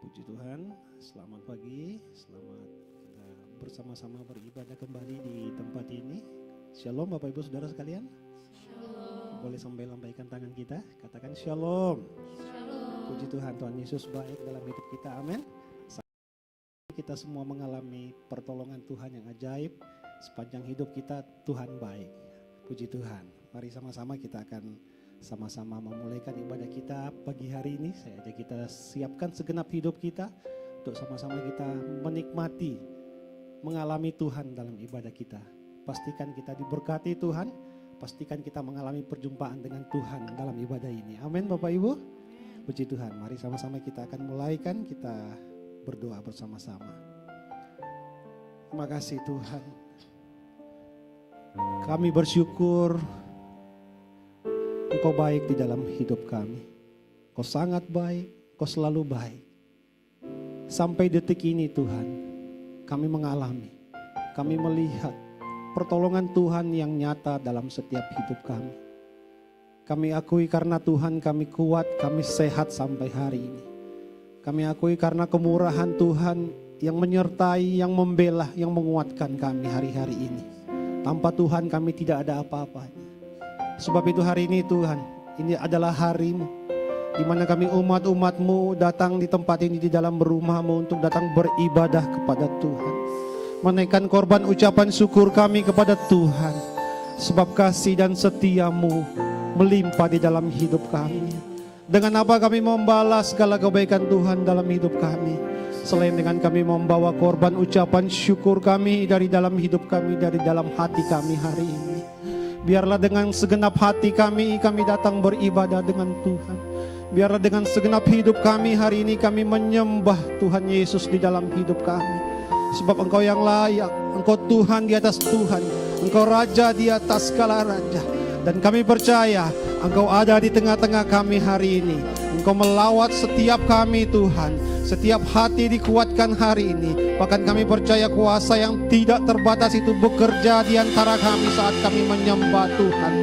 Puji Tuhan, selamat pagi, selamat kita bersama-sama beribadah kembali di tempat ini. Shalom Bapak Ibu Saudara sekalian. Shalom. Boleh sambil lambaikan tangan kita, katakan shalom. Shalom. Puji Tuhan, Tuhan Yesus baik dalam hidup kita, amin. Kita semua mengalami pertolongan Tuhan yang ajaib. Sepanjang hidup kita Tuhan baik. Puji Tuhan, mari sama-sama kita akan sama-sama memulaikan ibadah kita pagi hari ini. Saya ajak kita siapkan segenap hidup kita untuk sama-sama kita menikmati, mengalami Tuhan dalam ibadah kita. Pastikan kita diberkati Tuhan, pastikan kita mengalami perjumpaan dengan Tuhan dalam ibadah ini. Amin Bapak Ibu. Puji Tuhan, mari sama-sama kita akan mulaikan, kita berdoa bersama-sama. Terima kasih Tuhan. Kami bersyukur Engkau baik di dalam hidup kami. Kau sangat baik, Kau selalu baik. Sampai detik ini Tuhan, kami mengalami, kami melihat pertolongan Tuhan yang nyata dalam setiap hidup kami. Kami akui karena Tuhan kami kuat, kami sehat sampai hari ini. Kami akui karena kemurahan Tuhan yang menyertai, yang membela, yang menguatkan kami hari-hari ini. Tanpa Tuhan kami tidak ada apa-apanya. Sebab itu hari ini Tuhan, ini adalah hari-Mu, di mana kami umat-umat-Mu datang di tempat ini, di dalam rumah-Mu untuk datang beribadah kepada Tuhan. Menaikkan korban ucapan syukur kami kepada Tuhan. Sebab kasih dan setia-Mu melimpah di dalam hidup kami. Dengan apa kami membalas segala kebaikan Tuhan dalam hidup kami? Selain dengan kami membawa korban ucapan syukur kami dari dalam hidup kami, dari dalam hati kami hari ini. Biarlah dengan segenap hati kami datang beribadah dengan Tuhan. Biarlah dengan segenap hidup kami hari ini kami menyembah Tuhan Yesus di dalam hidup kami. Sebab Engkau yang layak, Engkau Tuhan di atas Tuhan, Engkau Raja di atas segala raja. Dan kami percaya Engkau ada di tengah-tengah kami hari ini. Engkau melawat setiap kami Tuhan. Setiap hati dikuatkan hari ini. Bahkan kami percaya kuasa yang tidak terbatas itu bekerja di antara kami saat kami menyembah Tuhan.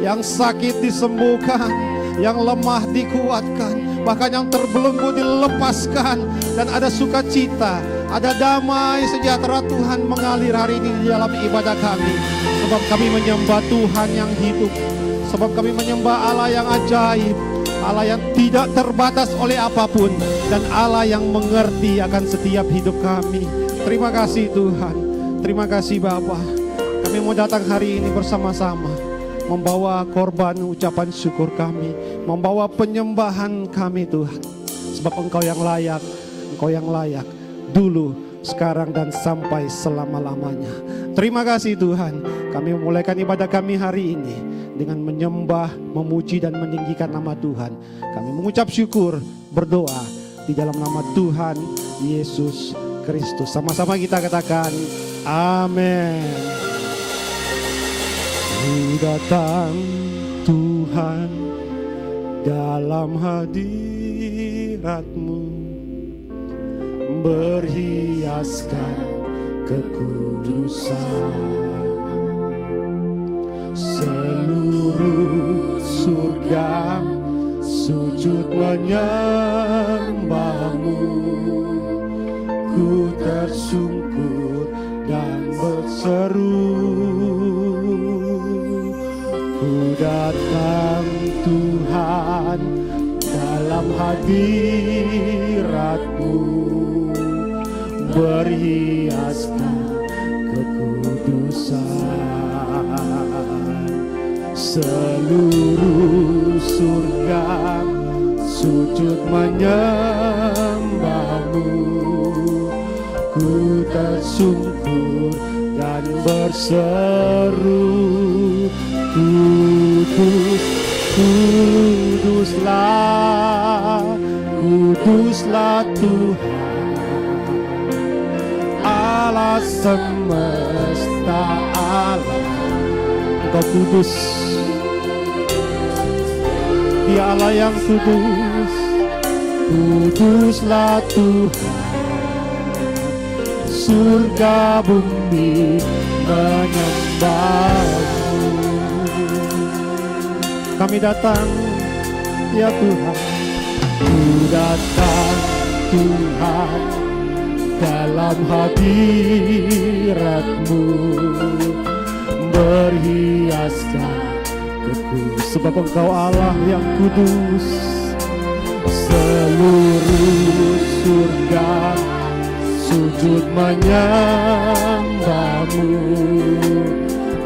Yang sakit disembuhkan, yang lemah dikuatkan, bahkan yang terbelenggu dilepaskan. Dan ada sukacita, ada damai sejahtera Tuhan mengalir hari ini di dalam ibadah kami. Sebab kami menyembah Tuhan yang hidup. Sebab kami menyembah Allah yang ajaib, Allah yang tidak terbatas oleh apapun, dan Allah yang mengerti akan setiap hidup kami. Terima kasih Tuhan, terima kasih Bapa. Kami mau datang hari ini bersama-sama, membawa korban ucapan syukur kami, membawa penyembahan kami Tuhan. Sebab Engkau yang layak, Engkau yang layak, dulu, sekarang, dan sampai selama-lamanya. Terima kasih Tuhan, kami memulaikan ibadah kami hari ini dengan menyembah, memuji, dan meninggikan nama Tuhan. Kami mengucap syukur, berdoa di dalam nama Tuhan Yesus Kristus. Sama-sama kita katakan amin. Ku datang Tuhan dalam hadirat-Mu, berhiaskan kekudusan. Seluruh surga sujud menyembah-Mu. Ku tersungkur dan berseru, ku datang Tuhan dalam hadirat-Mu, berhiaskan kekudusan. Seluruh surga sujud menyembah-Mu. Ku tersungkur dan berseru, kudus, kuduslah, kuduslah Tuhan Allah semesta alam. Engkau kudus, Dia Allah yang kudus. Kuduslah Tuhan, surga bumi menyembah-Mu. Kami datang, ya Tuhan, ku datang Tuhan dalam hadirat-Mu, berhiaskan kudus, sebab Engkau Allah yang kudus. Seluruh surga sujud menyembah-Mu,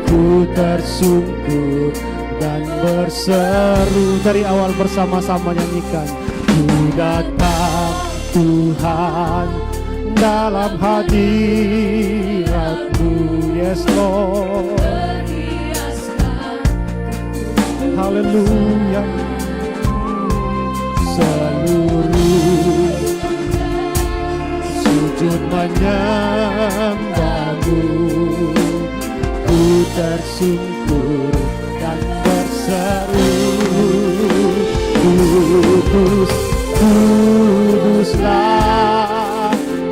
ku tersungkur dan berseru. Dari awal bersama-sama nyanyikan. Ku datang Tuhan dalam hadirat-Mu, yes Lord. Haleluya. Seluruh sujud menyembah-Mu, ku tersungkur dan berseru. Kudus, kuduslah,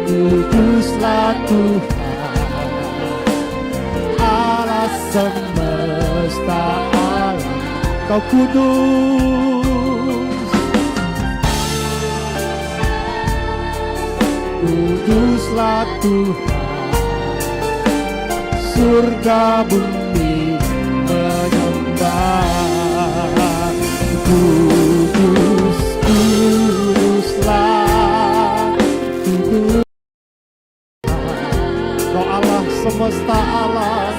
kuduslah Tuhan Allah semesta alam. Kau kudus, kuduslah Tuhan, surga bumi menyembah. Kudus, kuduslah, kudus. Kau Allah semesta alam,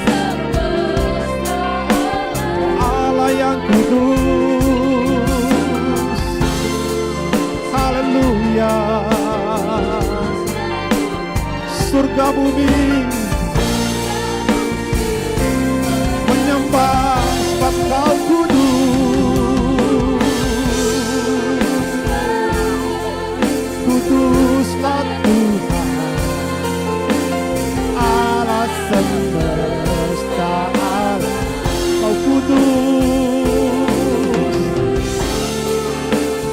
Allah yang kudus. Haleluya. Surga bumi menyembah sebab Kau kudus. Kuduslah Tuhan Allah semesta alam. Kau kudus.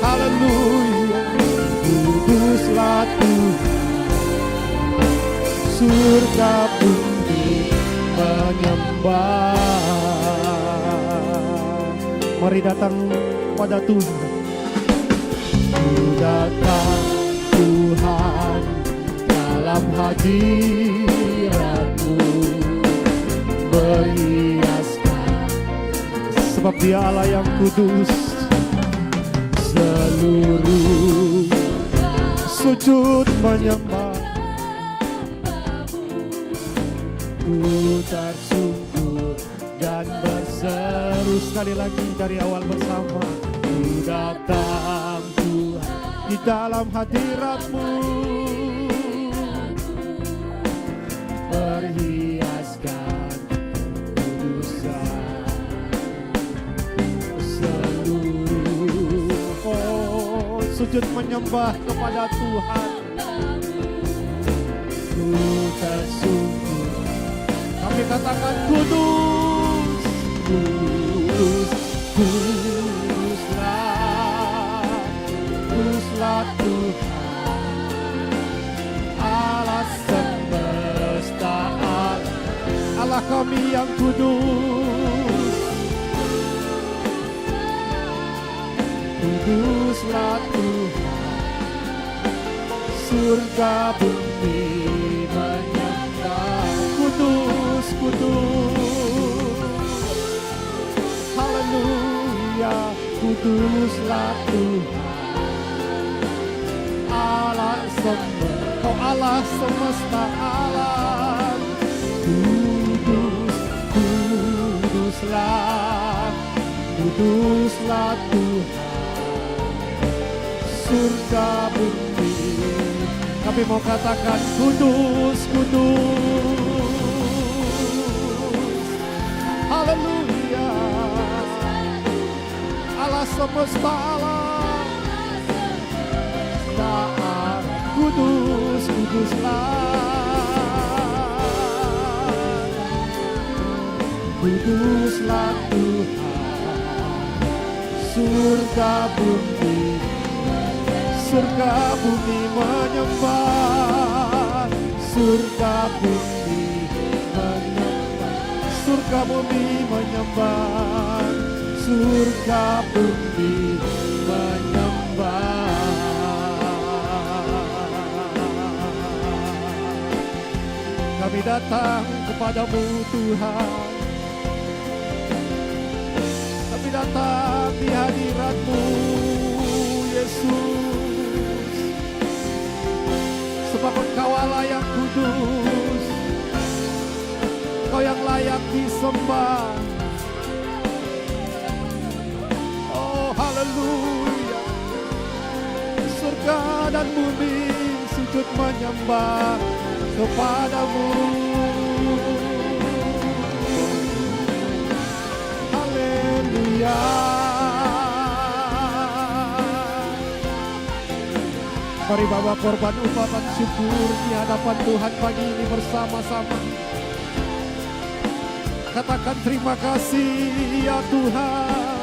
Haleluya. Kuduslah Tuhan, surga bumi menyembah. Mari datang pada Tuhan. Ku datang Tuhan dalam hadirat-Mu, berhiaskan sebab Dia Allah yang kudus. Seluruh sujud menyembah, ku tersungkur dan berseru. Sekali lagi dari awal bersama. Ku datang Tuhan di dalam hadirat-Mu, berhiaskan kudusan. Seluruh sujud menyembah kepada Tuhan. Ku tersungkur, kami katakan kudus, kudus, kuduslah, kuduslah Tuhan Allah semesta alam. Allah kami yang kudus. Kuduslah Tuhan, surga bumi menyembah. Kudus, kudus. Haleluya. Kuduslah Tuhan Allah semesta. Kau Allah semesta alam. Kudus, kuduslah, kuduslah Tuhan, surga bumi. Kami mau katakan kudus, kudus. Haleluya. Allah semesta alam. Kudus, kuduslah, kuduslah Tuhan, surga bumi menyembah, surga bumi menyembah, surga bumi menyembah, surga bumi menyembah. Kami datang kepadamu Tuhan. Kami datang di hadirat-Mu Yesus. Sebab Engkau Allah yang kudus, Engkau yang layak disembah. Oh haleluya. Surga dan bumi sujud menyembah kepadamu. Haleluya. Mari bawa korban ucapan syukur di hadapan Tuhan pagi ini bersama-sama. Katakan terima kasih ya Tuhan.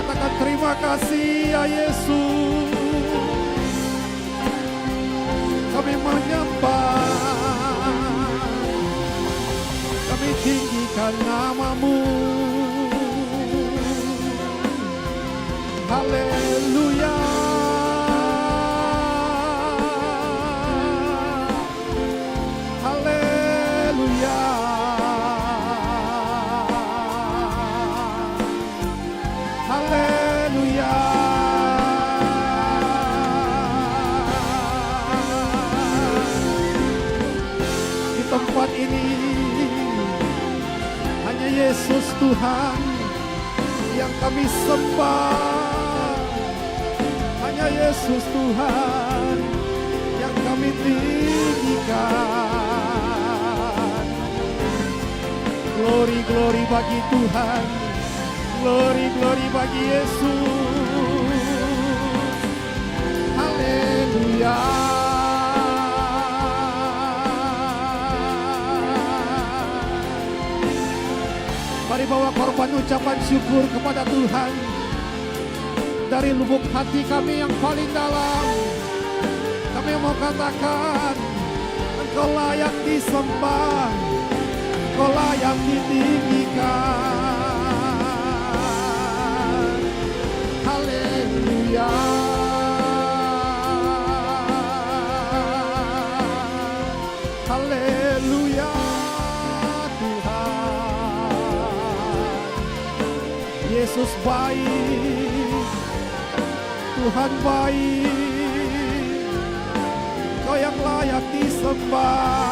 Katakan terima kasih ya Yesus. Kami menyembah, kami tinggikan nama-Mu. Haleluya. Haleluya. Haleluya. Di tempat ini hanya Yesus Tuhan yang kami sembah. Hanya Yesus Tuhan yang kami tinggikan. Glory, glory bagi Tuhan. Glory, glory bagi Yesus. Haleluya. Mari bawa korban ucapan syukur kepada Tuhan. Dari lubuk hati kami yang paling dalam, kami mau katakan, Engkau layak disembah, Engkau layak ditinggikan. Haleluya. Haleluya Tuhan. Yesus baik, Tuhan baik, Kau yang layak disembah.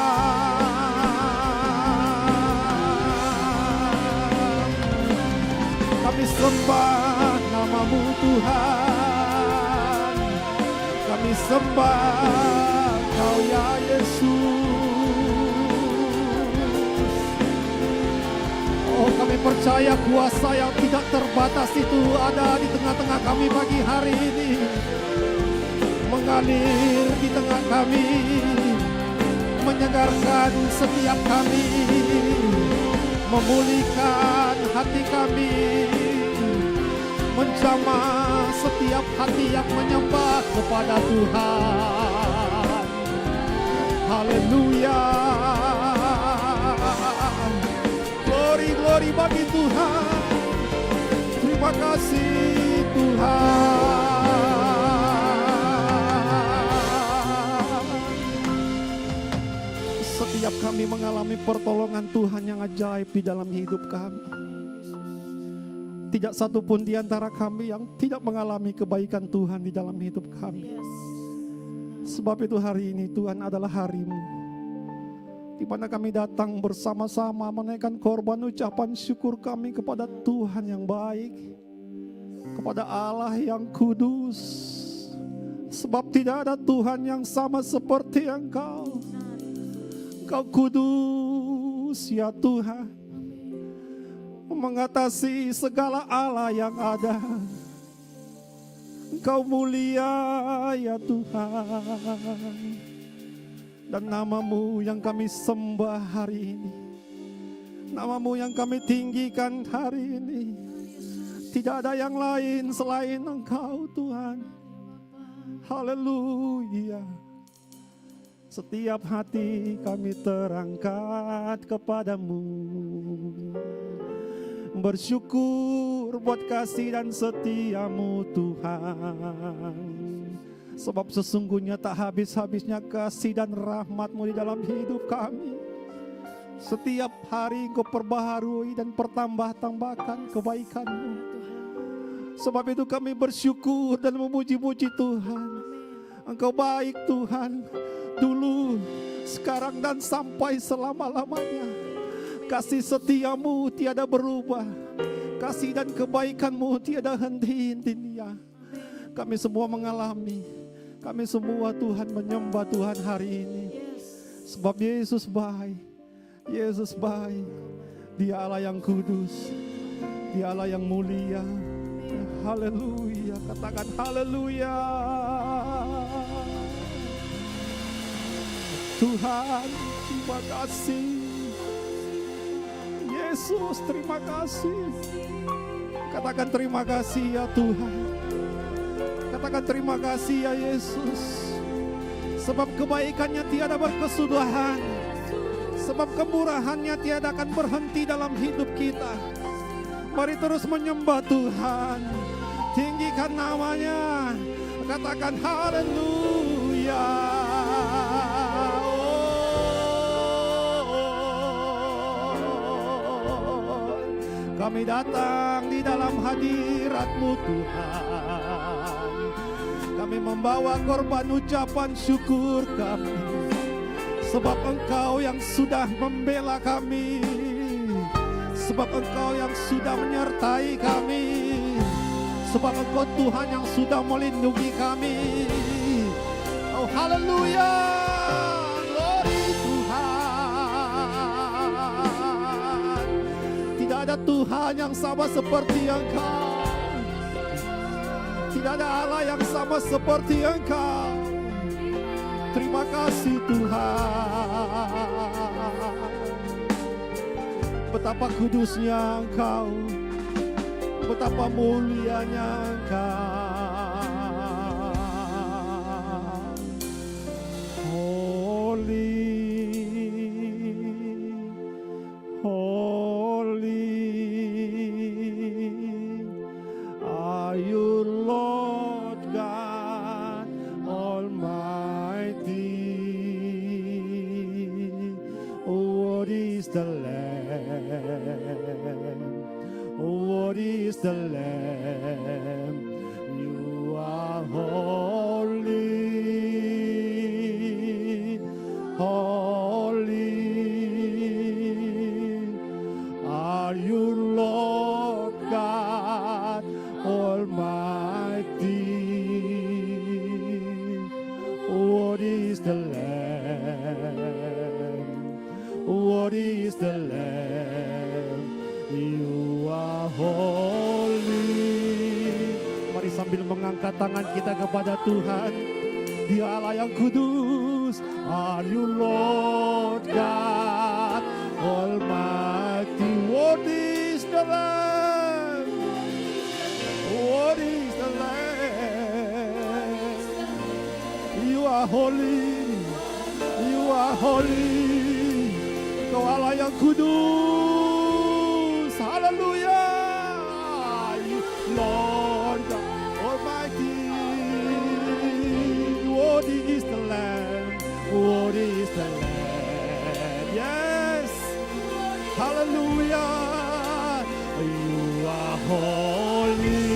Kami sembah nama-Mu Tuhan. Kami sembah Kau ya Yesus. Oh kami percaya kuasa yang tidak terbatas itu ada di tengah-tengah kami pagi hari ini. Mengalir di tengah kami, menyegarkan setiap kami, memulihkan hati kami, menjamah setiap hati yang menyembah kepada Tuhan. Haleluya. Glory, glory bagi Tuhan. Terima kasih Tuhan. Setiap kami mengalami pertolongan Tuhan yang ajaib di dalam hidup kami. Tidak satu pun di antara kami yang tidak mengalami kebaikan Tuhan di dalam hidup kami. Sebab itu hari ini Tuhan adalah hari-Mu, di mana kami datang bersama-sama menaikkan korban ucapan syukur kami kepada Tuhan yang baik, kepada Allah yang kudus. Sebab tidak ada Tuhan yang sama seperti Engkau. Engkau kudus ya Tuhan, mengatasi segala Allah yang ada. Engkau mulia ya Tuhan. Dan nama-Mu yang kami sembah hari ini, nama-Mu yang kami tinggikan hari ini. Tidak ada yang lain selain Engkau Tuhan. Haleluya. Setiap hati kami terangkat kepadamu, bersyukur buat kasih dan setia-Mu Tuhan. Sebab sesungguhnya tak habis-habisnya kasih dan rahmat-Mu di dalam hidup kami. Setiap hari Engkau perbaharui dan pertambah-tambahkan kebaikan-Mu. Sebab itu kami bersyukur dan memuji-muji Tuhan. Engkau baik Tuhan, dulu, sekarang dan sampai selama-lamanya. Kasih setia-Mu tiada berubah. Kasih dan kebaikan-Mu tiada henti-hentinya. Kami semua mengalami, kami semua Tuhan menyembah Tuhan hari ini. Sebab Yesus baik, Yesus baik. Dia Allah yang kudus, Dia Allah yang mulia. Haleluya, katakan haleluya. Tuhan, terima kasih. Yesus, terima kasih. Katakan terima kasih ya Tuhan. Katakan terima kasih ya Yesus. Sebab kebaikannya tiada berkesudahan. Sebab kemurahannya tiada akan berhenti dalam hidup kita. Mari terus menyembah Tuhan. Tinggikan namanya. Katakan haleluya. Kami datang di dalam hadirat-Mu Tuhan. Kami membawa korban ucapan syukur kami. Sebab Engkau yang sudah membela kami. Sebab Engkau yang sudah menyertai kami. Sebab Engkau Tuhan yang sudah melindungi kami. Oh haleluya. Glory Tuhan. Tidak ada Tuhan yang sama seperti Engkau. Tidak ada Allah yang sama seperti Engkau. Terima kasih Tuhan. Betapa kudusnya Engkau, betapa mulianya Engkau. Holy, holy are you, Lord God Almighty. What is the Lamb? What is the Lamb? You are holy, holy. Are you Lord God Almighty? What is the Lamb? What is the Lamb? You are holy. Mari sambil mengangkat tangan kita kepada Tuhan. Dia Allah yang kudus. Are you Lord God Almighty? What is the Lamb? What is the Lamb? You are holy. You are holy. Kau Allah yang kudus. Hallelujah. Lord God Almighty. What is the Lamb? What is the Lamb? Yes. Hallelujah. You are holy.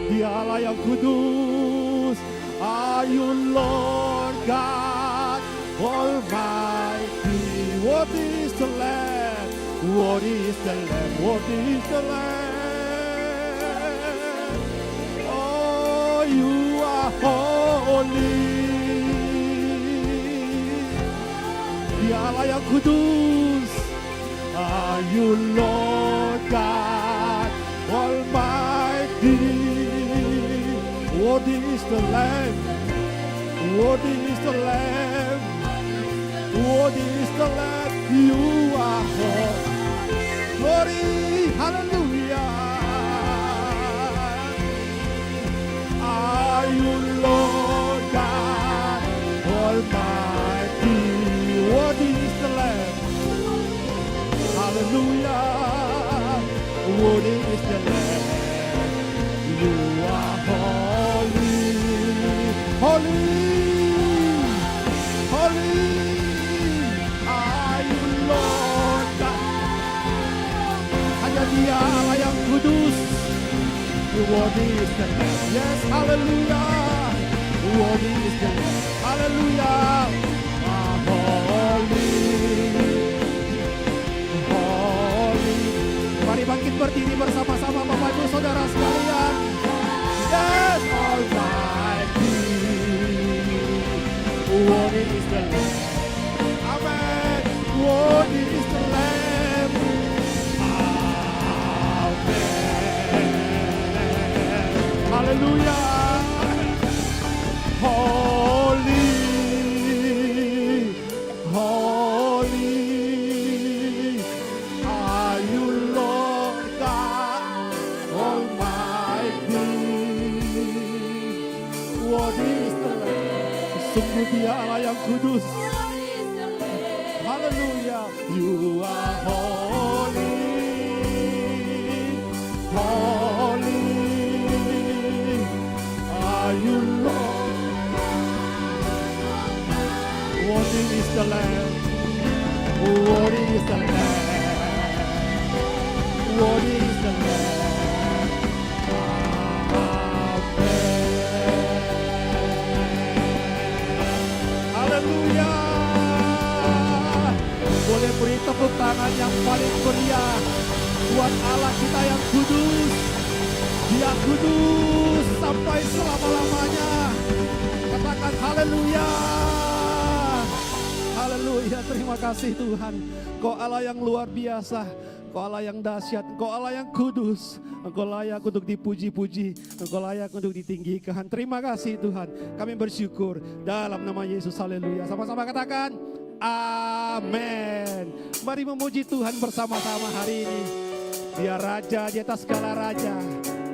Dia Allah yang kudus. Are you Lord God Almighty? What is the Lamb? What is the Lamb? What is the Lamb? Oh, you are holy. Dia Allah yang kudus. Are you Lord God Almighty? What is the Lamb? What is the Lamb? What is the Lamb? You are holy. Glory, hallelujah. Are you Lord God Almighty? What is the Lamb? Hallelujah. What is the Lamb? You are Dia Allah yang kudus. Worthy is the Lamb. Yes, hallelujah. Worthy is the Lamb. Hallelujah. Holy, holy. Mari bangkit berdiri bersama-sama Bapak Ibu Saudara sekalian. Yes, Almighty. Worthy is the Lamb. Amen. Worthy is the Lamb. Amen. Hallelujah. Holy, holy are you, Lord God Almighty. Worthy is the Lamb. Sungguh Dia Allah yang kudus. Hallelujah. You are holy, holy are you, Lord. Worthy is the Lamb. Worthy is the Lamb. Worthy is the Lamb. Amen. Haleluya. Boleh beri tepuk tangan yang paling meriah buat Allah kita yang kudus. Dia kudus sampai selama-lamanya. Katakan haleluya. Haleluya, terima kasih Tuhan. Kau Allah yang luar biasa, Kau Allah yang dahsyat, Kau Allah yang kudus. Engkau layak untuk dipuji-puji, Engkau layak untuk ditinggikan. Terima kasih Tuhan, kami bersyukur dalam nama Yesus, haleluya. Sama-sama katakan amin. Mari memuji Tuhan bersama-sama hari ini. Dia Raja di atas segala raja.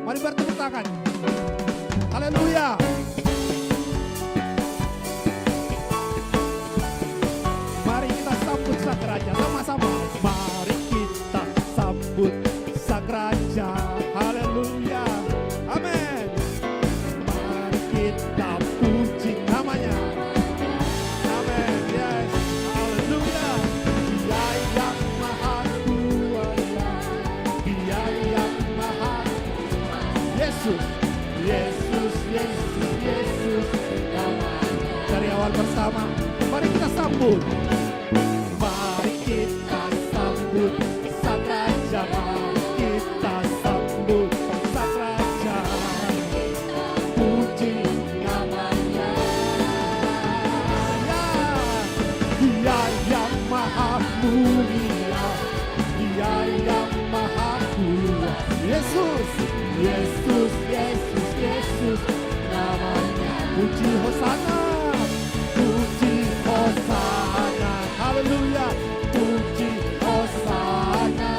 Mari bertepuk tangan. Haleluya. Mari kita sambut Sang Raja sama-sama. Mari kita sambut Sang Raja. Haleluya. Amin. Mari kita puji namanya. Amin. Yes. Haleluya. Dia yang maha kuasa. Dia yang maha. Yesus. Yesus, Yesus, Yesus. Dari awal bersama. Mari kita sambut. Mari kita sambut Sang Raja. Mari kita sambut Sang Raja. Puji namanya. Ya, Dia yang maha mulia. Dia yang maha kuasa. Yesus, Yesus, Yesus, Yesus namanya. Puji Hosana. Puji Hosana. Haleluya. Puji Hosana.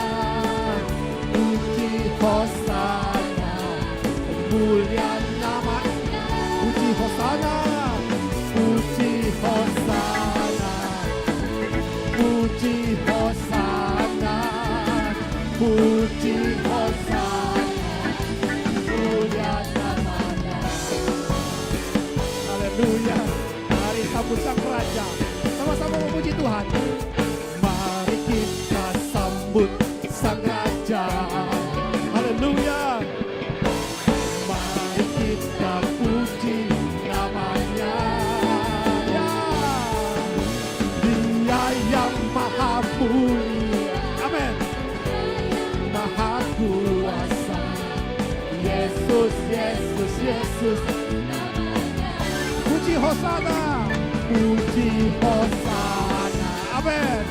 Puji Hosana. Mulia namanya. Puji Hosana. Puji Hosana. Puji Hosana. Puji Hosana. Mulia namanya. Haleluya. Mari sambut Sang Raja. Sama-sama memuji Tuhan. Mari kita sambut Sang Raja. Haleluya. Mari kita puji namanya. Ya. Dia yang maha mulia. Amin. Maha kuasa. Yesus, Yesus, Yesus. Puji Hosana. Puji Hosana. Amin.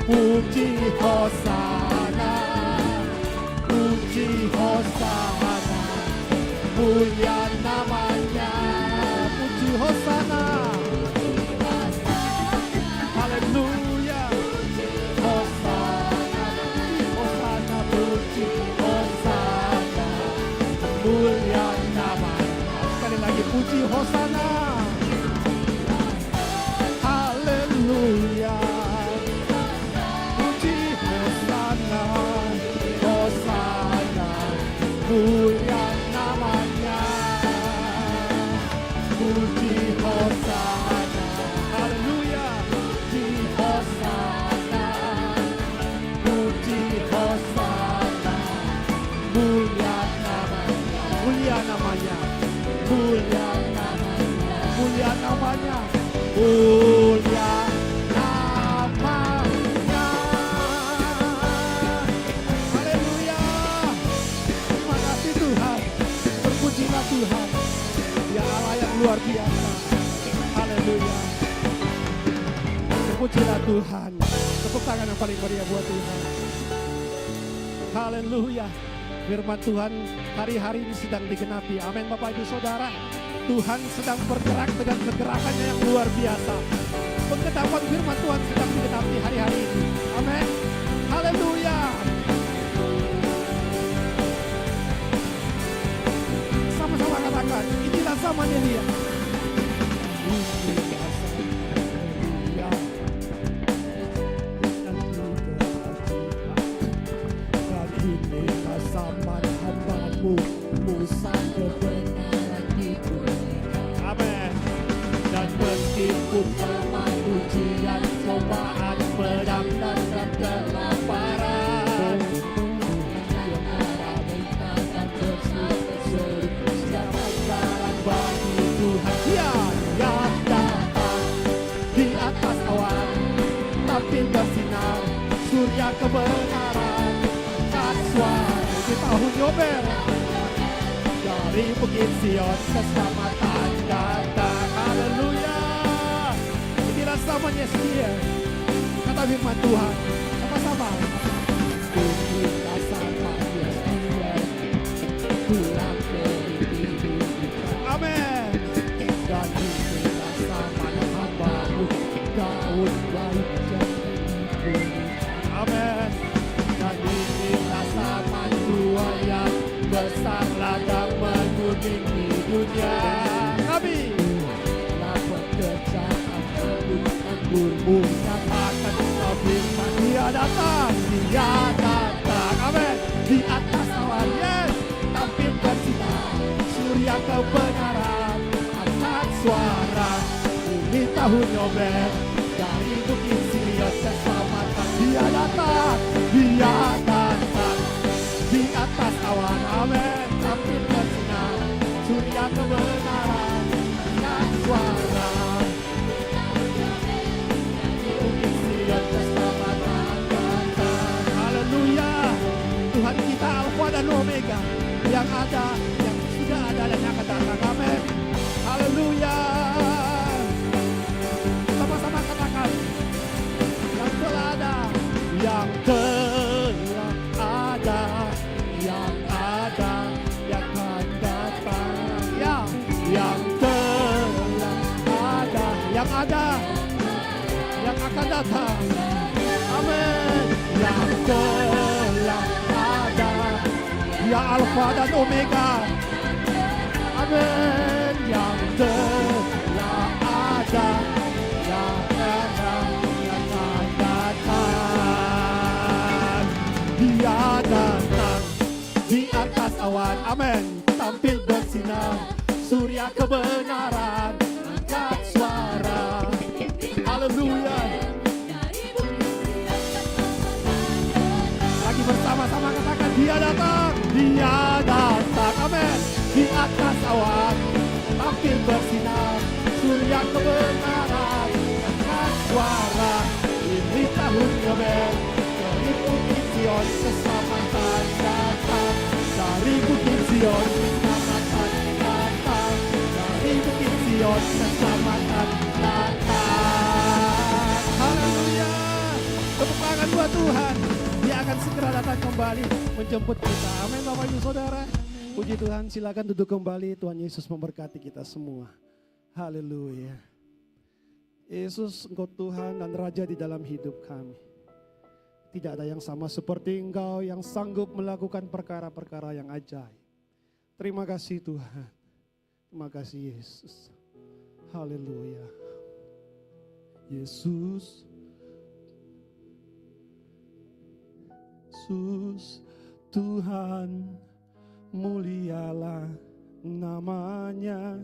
Puji Hosana. Puji Hosana. Mulia namanya. Puji Hosana. Haleluya. Hosana. Hosana. Puji Hosana. Mulia namanya. Sekali lagi puji Hosana. Haleluya. Puji Hosana. Hosana. Mulia namanya. Puji Hosana. Haleluya. Puji Hosana. Puji Hosana. mulia namanya. Haleluya. Terima kasih Tuhan. Terpujilah Tuhan. Dia Allah yang luar biasa. Haleluya. Terpujilah Tuhan. Tepuk tangan yang paling meriah buat Tuhan. Haleluya. Firman Tuhan hari-hari ini sedang digenapi. Amin Bapak Ibu Saudara. Tuhan sedang bergerak dengan kegerakannya yang luar biasa. Penggenapan firman Tuhan sedang digenapi hari-hari ini. Amin. Haleluya. Sama-sama katakan, inilah zamannya Dia. Zaman hambamu, Musa kebenaran itu. Amin. Dan meskipun ramai ujian, cobaan, pedang dan kelaparan, Dia merabaikan berseru, siapa jalan bagi Tuhan. Dia yang datang di atas awan, tampil bersinar, surya kebenaran, suara di tahun Yobel. Dari Bukit Sion keselamatan datang. Haleluya. Inilah zamannya Dia. Kata firman Tuhan. Sama-sama. Inilah zamannya Dia. Pulang ke hidup kita. Amin. Dan inilah zaman hamba-Mu, Daud baik jadi. Amin. Dan inilah zaman Tua yang besar ladang menudingi dunia. Kami telah pekerjaan anggur-anggur katakan kau firman. Dia datang, Dia datang. Amin. Di atas awan, yes, tampil bersinar, surya kebenaran, angkat suara. Ini tahun Yobel, dari Bukit Sion keselamatan. Dia datang, Dia datang. Di atas awan, amin, tampil bersinar, surya kebenaran, angkat suara. Bukit Sion keselamatan datang. Haleluya. Tuhan kita Alfa dan Omega, yang ada, yang sudah ada dan yang akan datang. Amin. Haleluya. Sama-sama katakan, yang telah ada, yang telah ada, yang ada, yang akan datang. Ya, yang telah ada, yang ada, yang akan datang. Amin. Yang telah ada, Dia Alfa dan Omega. Amin. Yang telah ada, yang ada, yang akan datang. Dia datang di atas awan. Amin. Tampil bersinar, surya kebenaran, angkat suara. Haleluya. Lagi bersama-sama katakan, Dia datang, Dia datang. Amin. Di atas awan, tampil bersinar, surya kebenaran, angkat suara. Ini tahun Yobel, dari Bukit Sion keselamatan datang. Dari Bukit Sion keselamatan datang. Dari Bukit Sion keselamatan datang. Haleluya. Tepuk tangan buat Tuhan. Dia akan segera datang kembali menjemput kita. Amin Bapak Ibu Saudara. Puji Tuhan, silakan duduk kembali. Tuhan Yesus memberkati kita semua. Haleluya. Yesus, Engkau Tuhan dan Raja di dalam hidup kami. Tidak ada yang sama seperti Engkau yang sanggup melakukan perkara-perkara yang ajaib. Terima kasih Tuhan. Terima kasih Yesus. Haleluya. Yesus. Yesus Tuhan, mulialah namanya.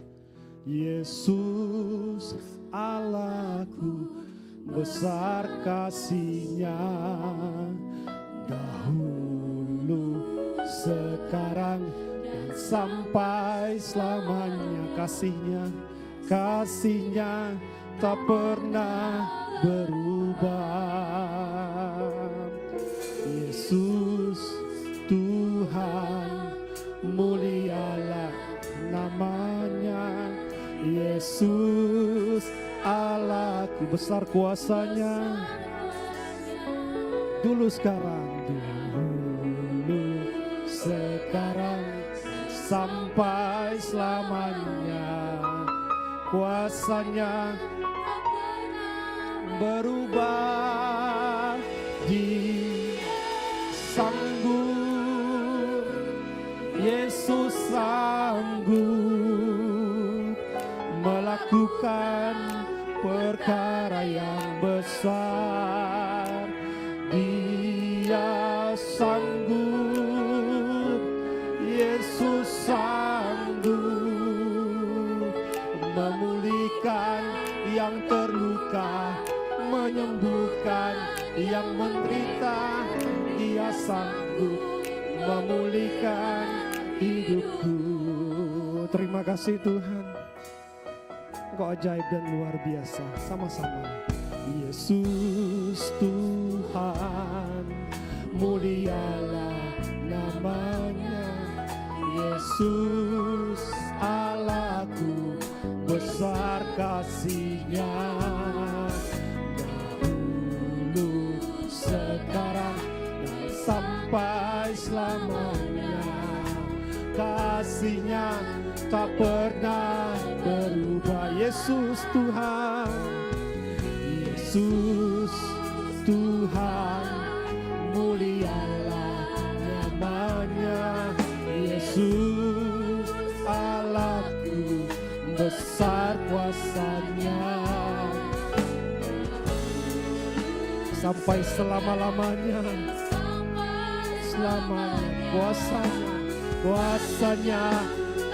Yesus Allahku, besar kasih-Nya. Dahulu, sekarang, dan sampai selamanya. Kasih-Nya, kasih-Nya tak pernah berubah. Yesus Tuhan, mulialah namanya. Yesus Allahku, besar kuasanya. Dulu sekarang, dulu sekarang, sampai selamanya. Kuasanya berubah, disanggup. Yesus sanggup melakukan perkara yang besar. Dia sanggup, Yesus sanggup memulihkan yang terluka, menyembuhkan yang menderita. Dia sanggup memulihkan hidupku. Terima kasih Tuhan, Engkau ajaib dan luar biasa. Sama-sama. Yesus Tuhan, mulialah namanya. Yesus Allahku, besar kasih-Nya. Dahulu, sekarang, dan sampai selamanya. Kasih-Nya tak pernah berubah. Yesus Tuhan, Yesus Tuhan, mulialah namanya. Yesus Allahku, besar kuasa-Nya. Sampai selama-lamanya, selamanya kuasa-Nya. Kuasa-Nya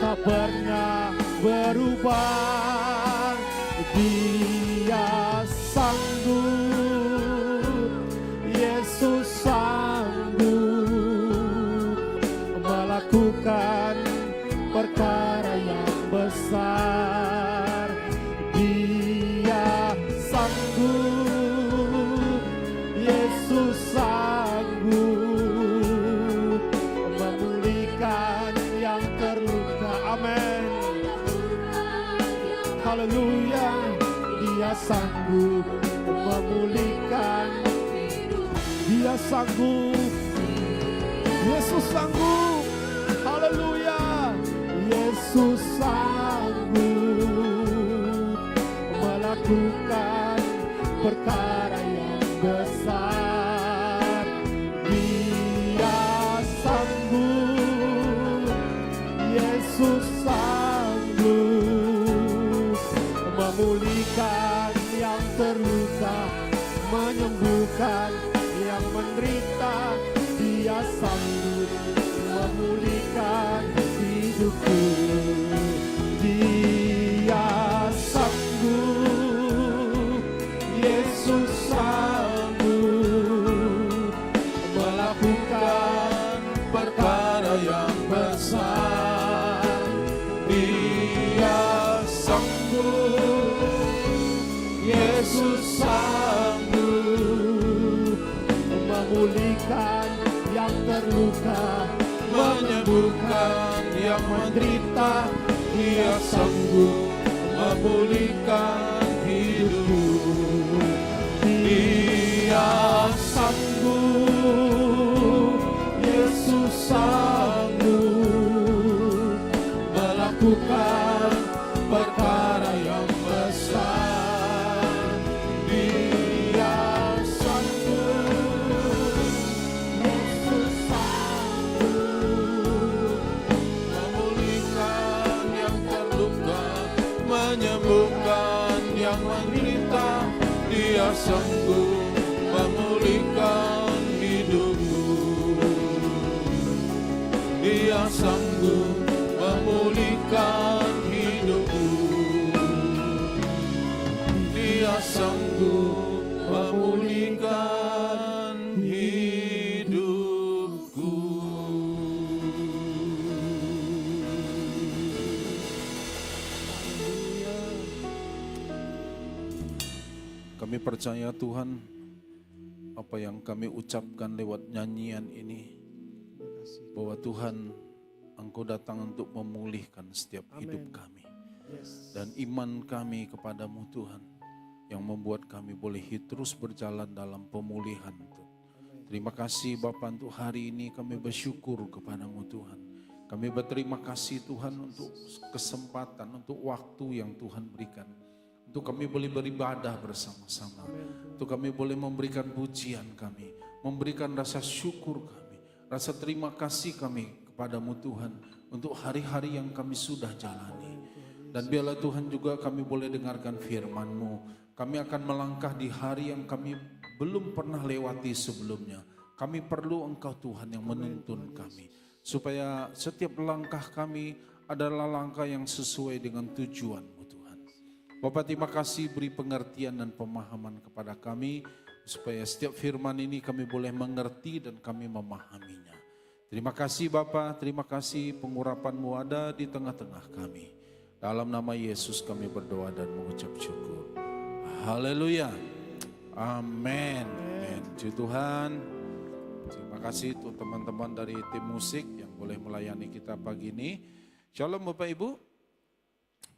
tak pernah berubah. Dia sanggup, Yesus sanggup melakukan perkara yang besar. Dia sanggup, Yesus sanggup memulihkan yang terluka. Amin. Haleluya. Dia sanggup memulihkan. Dia sanggup. Yesus sanggup. Haleluya. Yesus sanggup melakukan perkara yang besar. Dia sanggup. Yesus sanggup memulihkan yang terluka, menyembuhkan yang menderita. Dia sanggup memulihkan hidupku. Dia sanggup, Yesus sanggup melakukan perkara yang besar. Dia sanggup, Yesus sanggup memulihkan yang terluka, menyembuhkan yang menderita. Dia sanggup memulihkan hidupku. Dia sanggup, Yesus sanggup melakukan perkara yang besar. Dia sanggup, Yesus sanggup memulihkan yang terluka, menyembuhkan yang menderita. Dia sanggup memulihkan hidupku. Dia sanggup memulihkan hidupku. Dia sanggup memulihkan hidupku. Kami percaya Tuhan, apa yang kami ucapkan lewat nyanyian ini, bahwa Tuhan, Engkau datang untuk memulihkan setiap hidup kami. Dan iman kami kepadamu Tuhan, yang membuat kami boleh terus berjalan dalam pemulihan. Terima kasih Bapa untuk hari ini, kami bersyukur kepadamu Tuhan. Kami berterima kasih Tuhan untuk kesempatan, untuk waktu yang Tuhan berikan. Untuk kami boleh beribadah bersama-sama. Untuk kami boleh memberikan pujian kami, memberikan rasa syukur kami, rasa terima kasih kami kepadamu Tuhan, untuk hari-hari yang kami sudah jalani. Dan biarlah Tuhan juga kami boleh dengarkan firman-Mu. Kami akan melangkah di hari yang kami belum pernah lewati sebelumnya. Kami perlu Engkau Tuhan yang menuntun kami, supaya setiap langkah kami adalah langkah yang sesuai dengan tujuan-Mu Tuhan. Bapak, terima kasih beri pengertian dan pemahaman kepada kami, supaya setiap firman ini kami boleh mengerti dan kami memahaminya. Terima kasih Bapak, terima kasih pengurapan-Mu ada di tengah-tengah kami. Dalam nama Yesus kami berdoa dan mengucap syukur. Haleluya. Amin. Amin. Puji Tuhan. Terima kasih untuk teman-teman dari tim musik yang boleh melayani kita pagi ini. Shalom Bapak Ibu.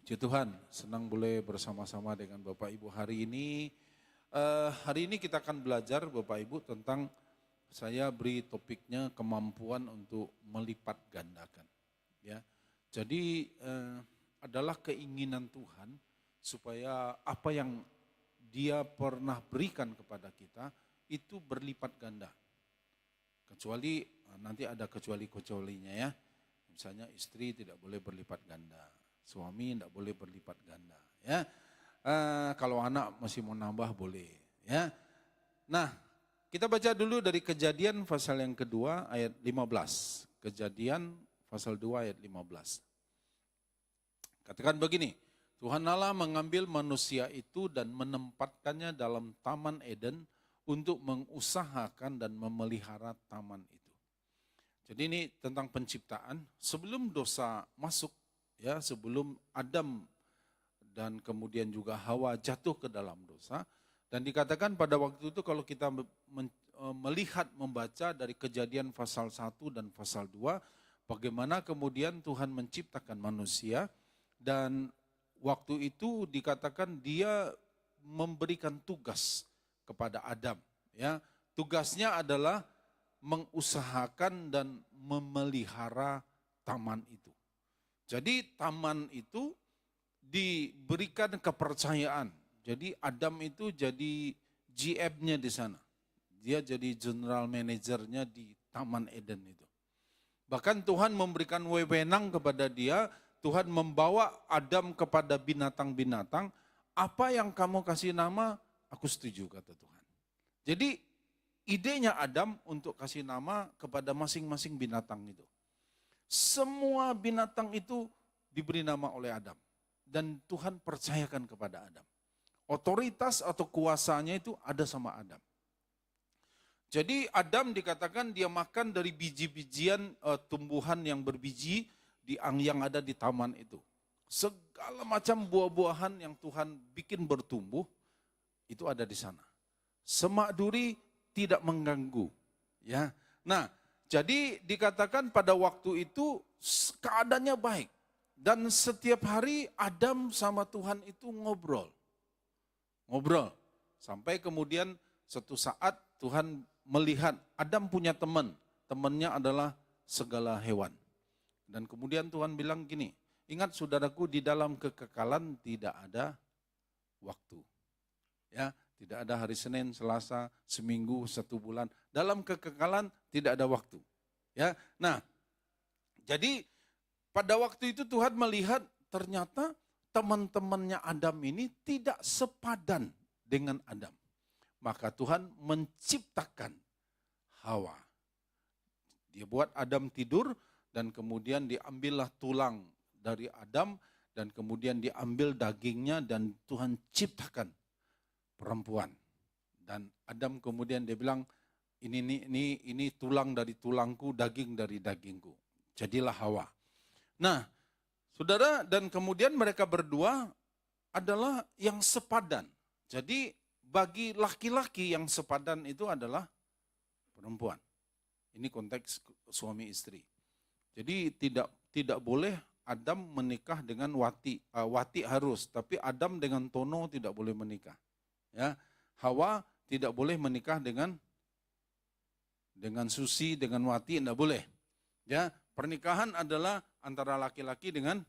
Puji Tuhan, senang boleh bersama-sama dengan Bapak Ibu hari ini. Hari ini kita akan belajar Bapak Ibu tentang, saya beri topiknya kemampuan untuk melipat gandakan. Ya, jadi adalah keinginan Tuhan supaya apa yang Dia pernah berikan kepada kita itu berlipat ganda. Kecuali nanti ada kecuali-kecualinya ya. Misalnya istri tidak boleh berlipat ganda, suami tidak boleh berlipat ganda. Ya, kalau anak masih mau nambah boleh. Ya, nah kita baca dulu dari Kejadian pasal yang kedua ayat 15. Kejadian pasal 2 ayat 15. Katakan begini, Tuhan Allah mengambil manusia itu dan menempatkannya dalam Taman Eden untuk mengusahakan dan memelihara taman itu. Jadi ini tentang penciptaan. Sebelum dosa masuk, ya, sebelum Adam dan kemudian juga Hawa jatuh ke dalam dosa. Dan dikatakan pada waktu itu kalau kita melihat, membaca dari Kejadian pasal 1 dan pasal 2, bagaimana kemudian Tuhan menciptakan manusia. Dan waktu itu dikatakan Dia memberikan tugas kepada Adam. Ya, tugasnya adalah mengusahakan dan memelihara taman itu. Jadi taman itu diberikan kepercayaan. Jadi Adam itu jadi GM-nya di sana. Dia jadi general manajernya di Taman Eden itu. Bahkan Tuhan memberikan wewenang kepada dia. Tuhan membawa Adam kepada binatang-binatang, apa yang kamu kasih nama, aku setuju kata Tuhan. Jadi idenya Adam untuk kasih nama kepada masing-masing binatang itu. Semua binatang itu diberi nama oleh Adam. Dan Tuhan percayakan kepada Adam. Otoritas atau kuasanya itu ada sama Adam. Jadi Adam dikatakan dia makan dari biji-bijian tumbuhan yang berbiji, yang ada di taman itu. Segala macam buah-buahan yang Tuhan bikin bertumbuh, itu ada di sana. Semak duri tidak mengganggu. Ya. Nah, jadi dikatakan pada waktu itu keadaannya baik. Dan setiap hari Adam sama Tuhan itu ngobrol. Ngobrol. Sampai kemudian suatu saat Tuhan melihat Adam punya teman. Temannya adalah segala hewan. Dan kemudian Tuhan bilang gini, ingat saudaraku, di dalam kekekalan tidak ada waktu. Ya, tidak ada hari Senin, Selasa, seminggu, 1 bulan. Dalam kekekalan tidak ada waktu. Ya, nah, jadi pada waktu itu Tuhan melihat ternyata teman-temannya Adam ini tidak sepadan dengan Adam. Maka Tuhan menciptakan Hawa. Dia buat Adam tidur, dan kemudian diambillah tulang dari Adam, dan kemudian diambil dagingnya, dan Tuhan ciptakan perempuan. Dan Adam kemudian dia bilang, ini tulang dari tulangku, daging dari dagingku. Jadilah Hawa. Nah, saudara, dan kemudian mereka berdua adalah yang sepadan. Jadi bagi laki-laki yang sepadan itu adalah perempuan. Ini konteks suami istri. Jadi tidak boleh Adam menikah dengan Wati. Wati harus, tapi Adam dengan Tono tidak boleh menikah. Ya, Hawa tidak boleh menikah dengan Susi, dengan Wati, tidak boleh. Ya, pernikahan adalah antara laki-laki dengan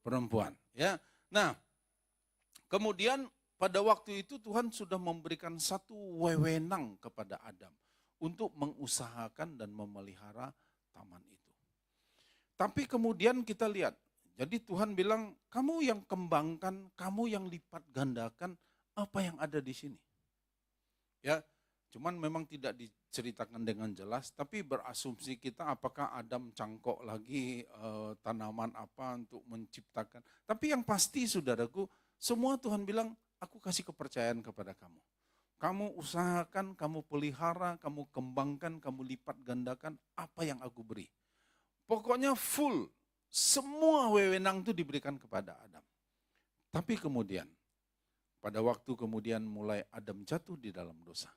perempuan. Ya, nah, kemudian pada waktu itu Tuhan sudah memberikan satu wewenang kepada Adam untuk mengusahakan dan memelihara taman itu. Tapi kemudian kita lihat, jadi Tuhan bilang, kamu yang kembangkan, kamu yang lipat gandakan apa yang ada di sini. Ya, cuman memang tidak diceritakan dengan jelas, tapi berasumsi kita apakah Adam cangkok lagi tanaman apa untuk menciptakan. Tapi yang pasti saudaraku, semua Tuhan bilang, aku kasih kepercayaan kepada kamu. Kamu usahakan, kamu pelihara, kamu kembangkan, kamu lipat gandakan apa yang aku beri. Pokoknya full, semua wewenang itu diberikan kepada Adam. Tapi kemudian, pada waktu kemudian mulai Adam jatuh di dalam dosa.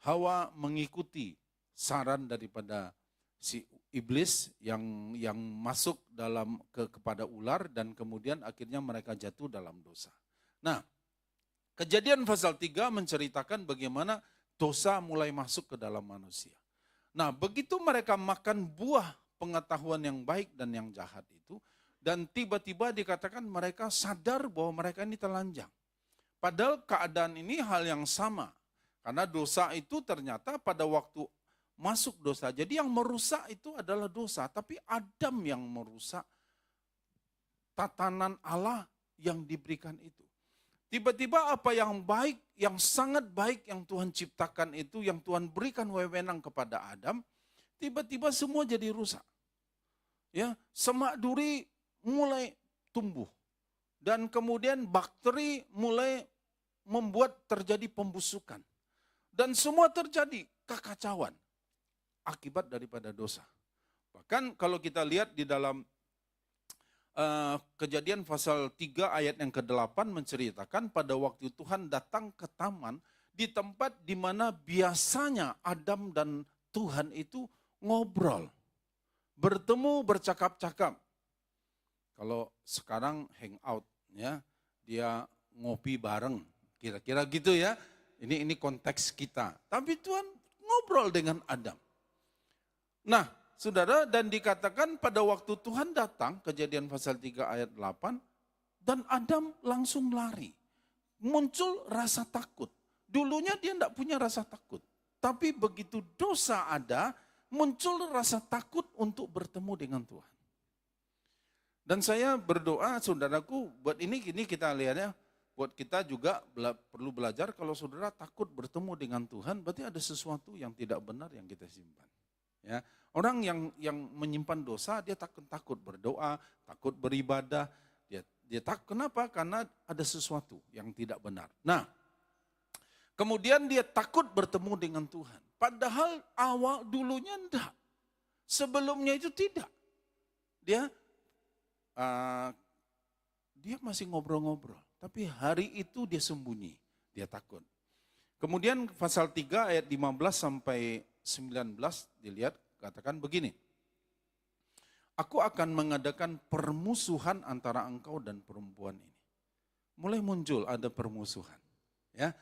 Hawa mengikuti saran daripada si iblis yang masuk kepada ular dan kemudian akhirnya mereka jatuh dalam dosa. Nah, Kejadian pasal 3 menceritakan bagaimana dosa mulai masuk ke dalam manusia. Nah, begitu mereka makan buah pengetahuan yang baik dan yang jahat itu, dan tiba-tiba dikatakan mereka sadar bahwa mereka ini telanjang. Padahal keadaan ini hal yang sama. Karena dosa itu ternyata pada waktu masuk dosa. Jadi yang merusak itu adalah dosa. Tapi Adam yang merusak tatanan Allah yang diberikan itu. Tiba-tiba apa yang baik, yang sangat baik yang Tuhan ciptakan itu, yang Tuhan berikan wewenang kepada Adam, tiba-tiba semua jadi rusak. Ya, semak duri mulai tumbuh. Dan kemudian bakteri mulai membuat terjadi pembusukan. Dan semua terjadi kekacauan akibat daripada dosa. Bahkan kalau kita lihat di dalam Kejadian pasal 3 ayat yang ke-8 menceritakan pada waktu Tuhan datang ke taman di tempat di mana biasanya Adam dan Tuhan itu ngobrol, bertemu, bercakap-cakap. Kalau sekarang hangout, ya, dia ngopi bareng, kira-kira gitu ya. Ini konteks kita. Tapi Tuhan ngobrol dengan Adam. Nah, saudara, dan dikatakan pada waktu Tuhan datang, Kejadian pasal 3 ayat 8, dan Adam langsung lari. Muncul rasa takut. Dulunya dia tidak punya rasa takut. Tapi begitu dosa ada, muncul rasa takut untuk bertemu dengan Tuhan. Dan saya berdoa, saudaraku, buat ini kita lihatnya, buat kita juga perlu belajar kalau saudara takut bertemu dengan Tuhan, berarti ada sesuatu yang tidak benar yang kita simpan. Ya, orang yang menyimpan dosa dia takut berdoa, takut beribadah, dia takut. Kenapa? Karena ada sesuatu yang tidak benar. Nah, kemudian dia takut bertemu dengan Tuhan. Padahal awal dulunya enggak. Sebelumnya itu tidak. Dia masih ngobrol-ngobrol, tapi hari itu dia sembunyi, dia takut. Kemudian pasal 3 ayat 15 sampai 19 dilihat, katakan begini. Aku akan mengadakan permusuhan antara engkau dan perempuan ini. Mulai muncul ada permusuhan. Ya,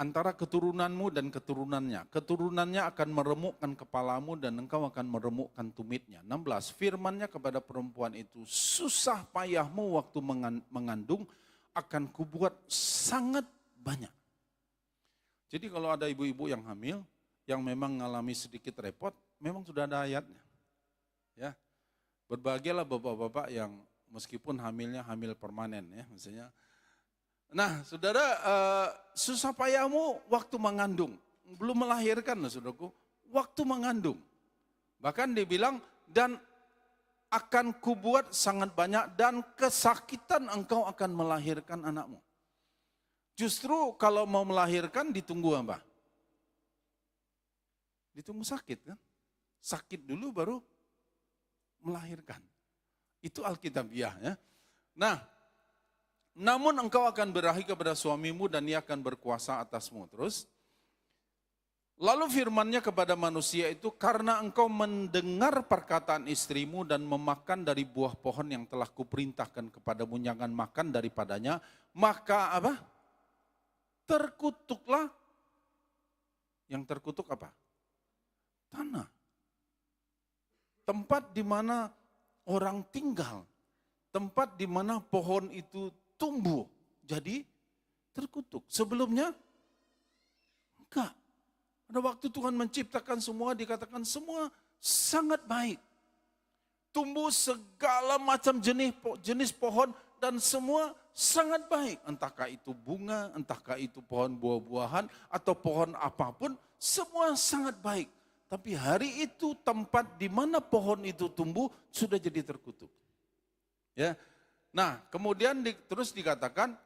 antara keturunanmu dan keturunannya. Keturunannya akan meremukkan kepalamu dan engkau akan meremukkan tumitnya. 16, firmannya kepada perempuan itu, susah payahmu waktu mengandung akan kubuat sangat banyak. Jadi kalau ada ibu-ibu yang hamil, yang memang mengalami sedikit repot, memang sudah ada ayatnya. Ya, berbahagialah bapak-bapak yang meskipun hamilnya hamil permanen, ya, misalnya. Nah, saudara, susah payahmu waktu mengandung, belum melahirkan, saudaraku, waktu mengandung. Bahkan dibilang, dan akan kubuat sangat banyak dan kesakitan engkau akan melahirkan anakmu. Justru kalau mau melahirkan ditunggu apa? Ditunggu sakit kan? Sakit dulu baru melahirkan. Itu Alkitabiah ya. Nah, namun engkau akan berahi kepada suamimu dan ia akan berkuasa atasmu. Terus, lalu firman-Nya kepada manusia itu, karena engkau mendengar perkataan istrimu dan memakan dari buah pohon yang telah kuperintahkan kepadamu, jangan makan daripadanya, maka apa? Terkutuklah. Yang terkutuk apa? Tanah. Tempat di mana orang tinggal. Tempat di mana pohon itu tumbuh. Jadi terkutuk. Sebelumnya enggak. Pada waktu Tuhan menciptakan semua, dikatakan semua sangat baik. Tumbuh segala macam jenis pohon dan semua sangat baik. Entahkah itu bunga, entahkah itu pohon buah-buahan atau pohon apapun, semua sangat baik. Tapi hari itu tempat di mana pohon itu tumbuh sudah jadi terkutuk. Ya. Nah, kemudian terus dikatakan,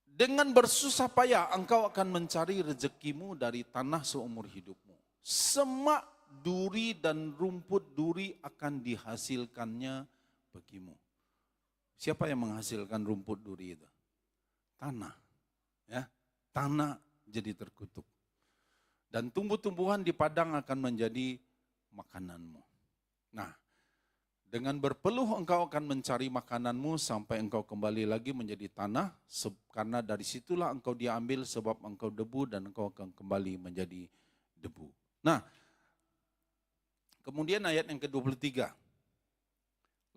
dengan bersusah payah engkau akan mencari rezekimu dari tanah seumur hidupmu. Semak, duri dan rumput duri akan dihasilkannya bagimu. Siapa yang menghasilkan rumput duri itu? Tanah. Ya, tanah jadi terkutuk. Dan tumbuh-tumbuhan di padang akan menjadi makananmu. Nah, dengan berpeluh engkau akan mencari makananmu sampai engkau kembali lagi menjadi tanah, karena dari situlah engkau diambil sebab engkau debu dan engkau akan kembali menjadi debu. Nah, kemudian ayat yang ke-23.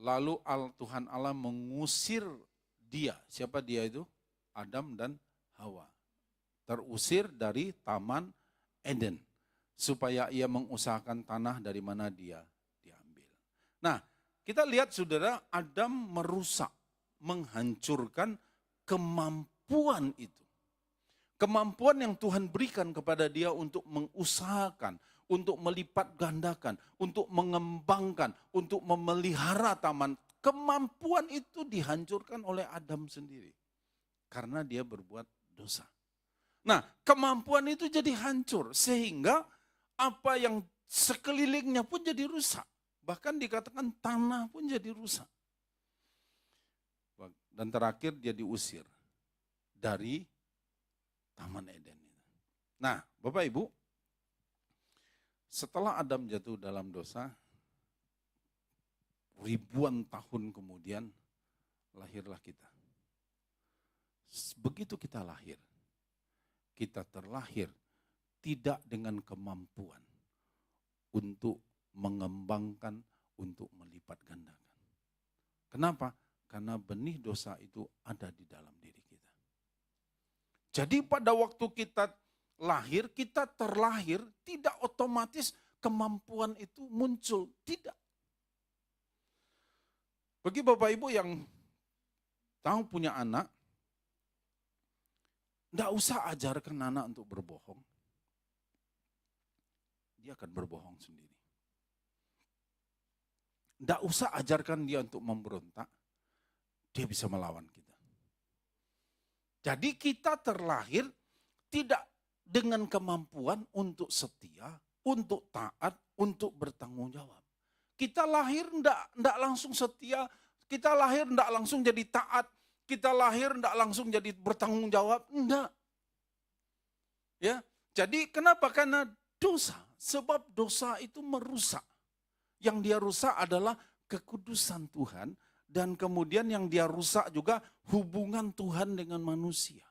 Lalu Tuhan Allah mengusir dia. Siapa dia itu? Adam dan Hawa. Terusir dari Taman Eden. Supaya ia mengusahakan tanah dari mana dia diambil. Nah, kita lihat saudara, Adam merusak, menghancurkan kemampuan itu. Kemampuan yang Tuhan berikan kepada dia untuk mengusahakan, untuk melipat gandakan, untuk mengembangkan, untuk memelihara taman. Kemampuan itu dihancurkan oleh Adam sendiri. Karena dia berbuat dosa. Nah, kemampuan itu jadi hancur. Sehingga apa yang sekelilingnya pun jadi rusak. Bahkan dikatakan tanah pun jadi rusak. Dan terakhir dia diusir dari Taman Eden. Nah, Bapak Ibu, setelah Adam jatuh dalam dosa, ribuan tahun kemudian lahirlah kita. Begitu kita lahir, kita terlahir tidak dengan kemampuan untuk mengembangkan, untuk melipat gandakan. Kenapa? Karena benih dosa itu ada di dalam diri kita. Jadi pada waktu kita lahir, kita terlahir, tidak otomatis kemampuan itu muncul. Tidak. Bagi Bapak Ibu yang tahu punya anak, tidak usah ajarkan anak untuk berbohong. Dia akan berbohong sendiri. Tidak usah ajarkan dia untuk memberontak, dia bisa melawan kita. Jadi kita terlahir tidak dengan kemampuan untuk setia, untuk taat, untuk bertanggung jawab. Kita lahir tidak langsung setia, kita lahir tidak langsung jadi taat, kita lahir tidak langsung jadi bertanggung jawab, enggak. Ya, jadi kenapa? Karena dosa, sebab dosa itu merusak. Yang dia rusak adalah kekudusan Tuhan dan kemudian yang dia rusak juga hubungan Tuhan dengan manusia.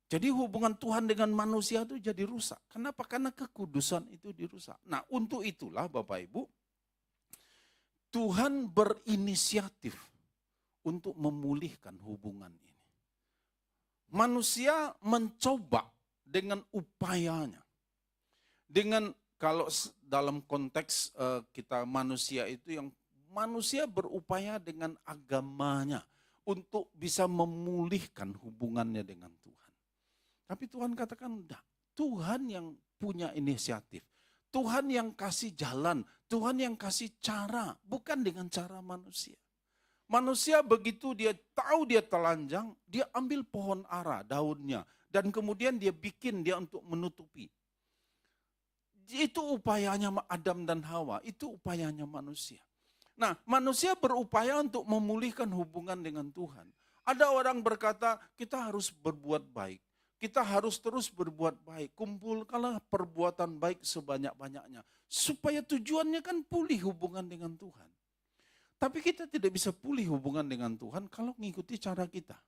Jadi hubungan Tuhan dengan manusia itu jadi rusak. Kenapa? Karena kekudusan itu dirusak. Nah, untuk itulah Bapak Ibu, Tuhan berinisiatif untuk memulihkan hubungan ini. Manusia mencoba dengan upayanya. Dengan kalau dalam konteks kita manusia itu yang manusia berupaya dengan agamanya untuk bisa memulihkan hubungannya dengan Tuhan. Tapi Tuhan katakan enggak. Tuhan yang punya inisiatif. Tuhan yang kasih jalan. Tuhan yang kasih cara. Bukan dengan cara manusia. Manusia begitu dia tahu dia telanjang, dia ambil pohon ara, daunnya. Dan kemudian dia bikin dia untuk menutupi. Itu upayanya Adam dan Hawa, itu upayanya manusia. Nah, manusia berupaya untuk memulihkan hubungan dengan Tuhan. Ada orang berkata, kita harus berbuat baik. Kita harus terus berbuat baik. Kumpulkanlah perbuatan baik sebanyak-banyaknya. Supaya tujuannya kan pulih hubungan dengan Tuhan. Tapi kita tidak bisa pulih hubungan dengan Tuhan kalau mengikuti cara kita.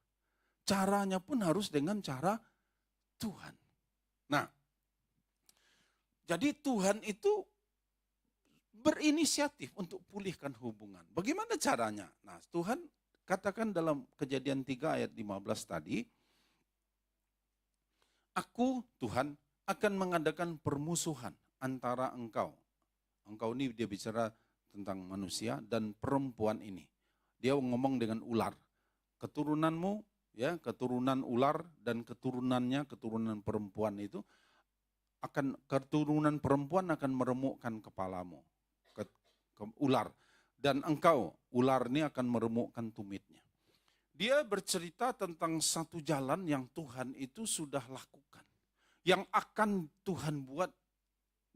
Caranya pun harus dengan cara Tuhan. Nah, jadi Tuhan itu berinisiatif untuk pulihkan hubungan. Bagaimana caranya? Nah, Tuhan katakan dalam Kejadian 3 ayat 15 tadi, Aku, Tuhan, akan mengadakan permusuhan antara engkau. Engkau ini dia bicara tentang manusia dan perempuan ini. Dia ngomong dengan ular. Keturunanmu, ya, keturunan ular dan keturunannya, keturunan perempuan itu, keturunan perempuan akan meremukkan kepalamu. Ular. Dan engkau, ular ini akan meremukkan tumitnya. Dia bercerita tentang satu jalan yang Tuhan itu sudah lakukan. Yang akan Tuhan buat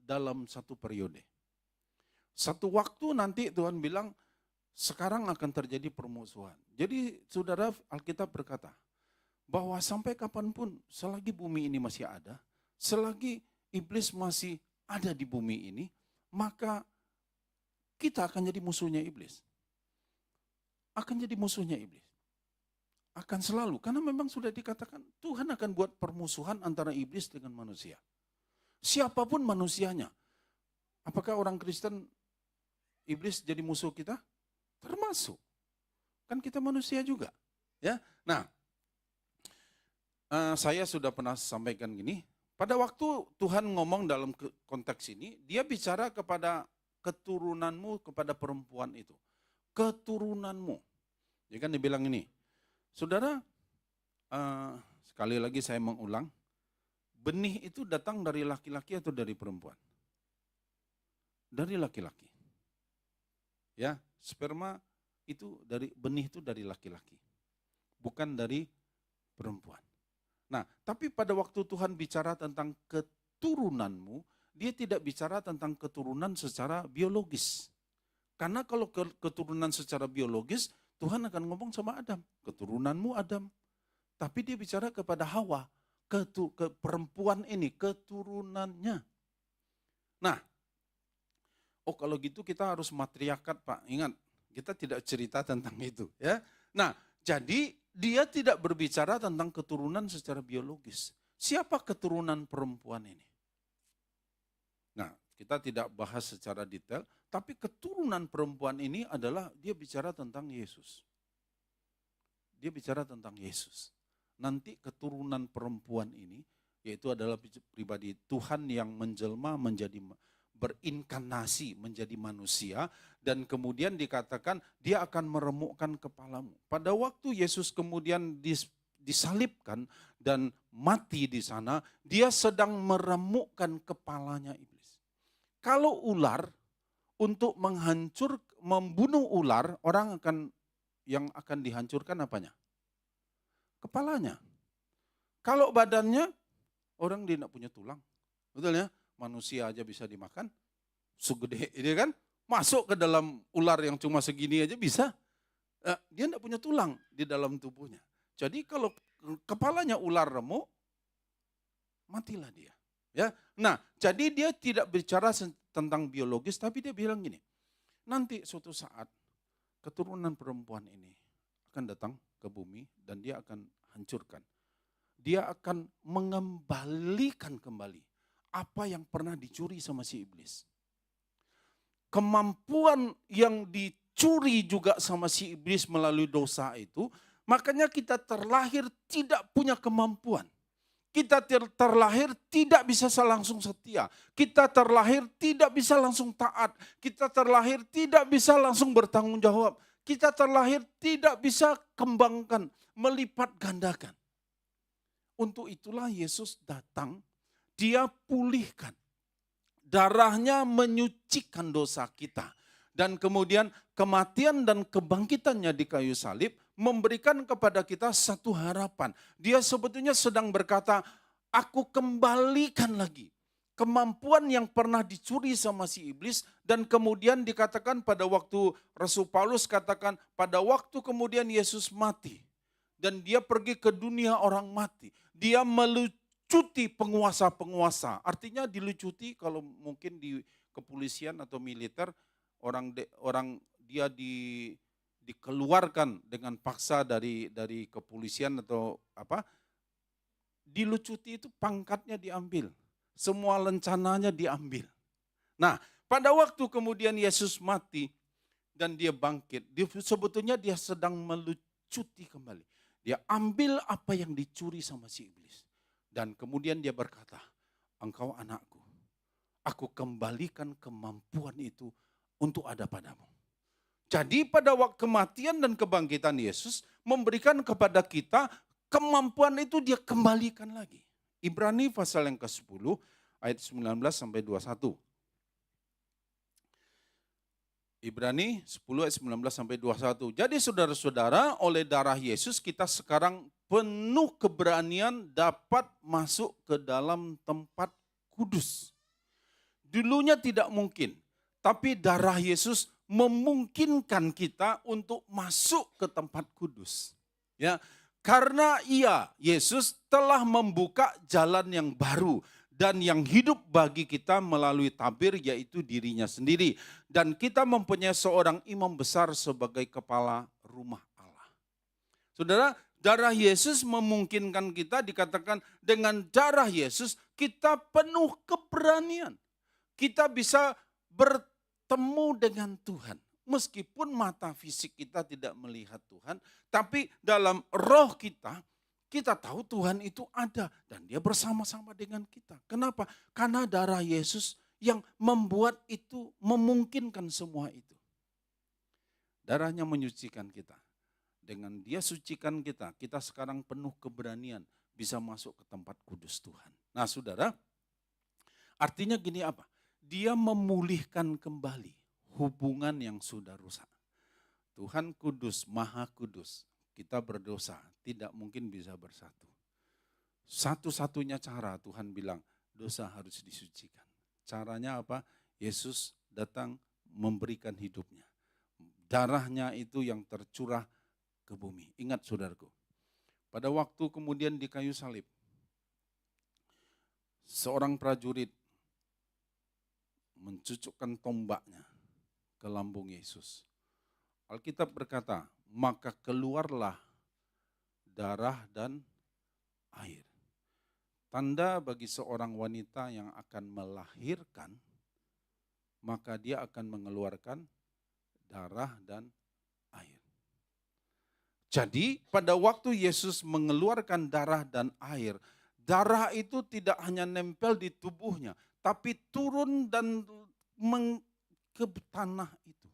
dalam satu periode. Satu waktu nanti Tuhan bilang, sekarang akan terjadi permusuhan. Jadi saudara, Alkitab berkata, bahwa sampai kapanpun selagi bumi ini masih ada, selagi iblis masih ada di bumi ini, maka kita akan jadi musuhnya iblis. Akan jadi musuhnya iblis. Akan selalu, karena memang sudah dikatakan Tuhan akan buat permusuhan antara iblis dengan manusia. Siapapun manusianya. Apakah orang Kristen iblis jadi musuh kita? Termasuk. Kan kita manusia juga. Ya. Nah, saya sudah pernah sampaikan gini, pada waktu Tuhan ngomong dalam konteks ini, dia bicara kepada keturunanmu, kepada perempuan itu. Keturunanmu. Jadi kan dibilang ini, saudara, sekali lagi saya mengulang, benih itu datang dari laki-laki atau dari perempuan? Dari laki-laki. Ya, sperma itu dari benih itu dari laki-laki. Bukan dari perempuan. Nah, tapi pada waktu Tuhan bicara tentang keturunanmu, dia tidak bicara tentang keturunan secara biologis. Karena kalau keturunan secara biologis, Tuhan akan ngomong sama Adam, keturunanmu Adam. Tapi dia bicara kepada Hawa, ke perempuan ini, keturunannya. Nah, kalau gitu kita harus matriarkat, Pak. Ingat, kita tidak cerita tentang itu. Ya. Nah, jadi dia tidak berbicara tentang keturunan secara biologis. Siapa keturunan perempuan ini? Nah, kita tidak bahas secara detail, tapi keturunan perempuan ini adalah dia bicara tentang Yesus. Dia bicara tentang Yesus. Nanti keturunan perempuan ini, yaitu adalah pribadi Tuhan yang menjelma menjadi berinkarnasi menjadi manusia, dan kemudian dikatakan dia akan meremukkan kepalamu. Pada waktu Yesus kemudian disalibkan dan mati di sana, dia sedang meremukkan kepalanya iblis. Kalau ular, untuk membunuh ular, orang yang akan dihancurkan apanya? Kepalanya. Kalau badannya, orang dia tidak punya tulang. Betul ya? Manusia aja bisa dimakan, segede ini kan, masuk ke dalam ular yang cuma segini aja bisa. Dia tidak punya tulang di dalam tubuhnya. Jadi kalau kepalanya ular remuk, matilah dia. Ya, nah jadi dia tidak bicara tentang biologis, tapi dia bilang gini, nanti suatu saat keturunan perempuan ini akan datang ke bumi dan dia akan hancurkan. Dia akan mengembalikan kembali apa yang pernah dicuri sama si iblis. Kemampuan yang dicuri juga sama si iblis melalui dosa itu, makanya kita terlahir tidak punya kemampuan. Kita terlahir tidak bisa langsung setia. Kita terlahir tidak bisa langsung taat. Kita terlahir tidak bisa langsung bertanggung jawab. Kita terlahir tidak bisa kembangkan, melipat gandakan. Untuk itulah Yesus datang, dia pulihkan. Darahnya menyucikan dosa kita. Dan kemudian kematian dan kebangkitannya di kayu salib memberikan kepada kita satu harapan. Dia sebetulnya sedang berkata, aku kembalikan lagi kemampuan yang pernah dicuri sama si iblis, dan kemudian dikatakan pada waktu Rasul Paulus katakan pada waktu kemudian Yesus mati dan dia pergi ke dunia orang mati, dia melucuti penguasa-penguasa. Artinya dilucuti kalau mungkin di kepolisian atau militer, orang dia dikeluarkan dengan paksa dari kepolisian atau apa, dilucuti itu pangkatnya diambil. Semua rencananya diambil. Nah, pada waktu kemudian Yesus mati dan dia bangkit, sebetulnya dia sedang melucuti kembali. Dia ambil apa yang dicuri sama si iblis. Dan kemudian dia berkata, engkau anakku, aku kembalikan kemampuan itu untuk ada padamu. Jadi pada waktu kematian dan kebangkitan Yesus memberikan kepada kita kemampuan itu dia kembalikan lagi. Ibrani pasal yang ke-10 ayat 19 sampai 21. Ibrani 10 ayat 19 sampai 21. Jadi saudara-saudara, oleh darah Yesus kita sekarang penuh keberanian dapat masuk ke dalam tempat kudus. Dulunya tidak mungkin, tapi darah Yesus memungkinkan kita untuk masuk ke tempat kudus. Ya, karena Yesus telah membuka jalan yang baru dan yang hidup bagi kita melalui tabir, yaitu dirinya sendiri. Dan kita mempunyai seorang imam besar sebagai kepala rumah Allah. Saudara, darah Yesus memungkinkan kita, dikatakan dengan darah Yesus kita penuh keberanian. Kita bisa bertemu dengan Tuhan. Meskipun mata fisik kita tidak melihat Tuhan, tapi dalam roh kita tahu Tuhan itu ada dan dia bersama-sama dengan kita. Kenapa? Karena darah Yesus yang membuat itu, memungkinkan semua itu. Darahnya menyucikan kita. Dengan dia sucikan kita, kita sekarang penuh keberanian bisa masuk ke tempat kudus Tuhan. Nah saudara, artinya gini apa? Dia memulihkan kembali hubungan yang sudah rusak. Tuhan kudus, maha kudus. Kita berdosa, tidak mungkin bisa bersatu. Satu-satunya cara Tuhan bilang, dosa harus disucikan. Caranya apa? Yesus datang memberikan hidupnya. Darahnya itu yang tercurah ke bumi. Ingat saudaraku, pada waktu kemudian di kayu salib, seorang prajurit mencucukkan tombaknya ke lambung Yesus. Alkitab berkata, maka keluarlah darah dan air. Tanda bagi seorang wanita yang akan melahirkan, maka dia akan mengeluarkan darah dan air. Jadi pada waktu Yesus mengeluarkan darah dan air, darah itu tidak hanya nempel di tubuhnya, tapi turun dan ke tanah itu.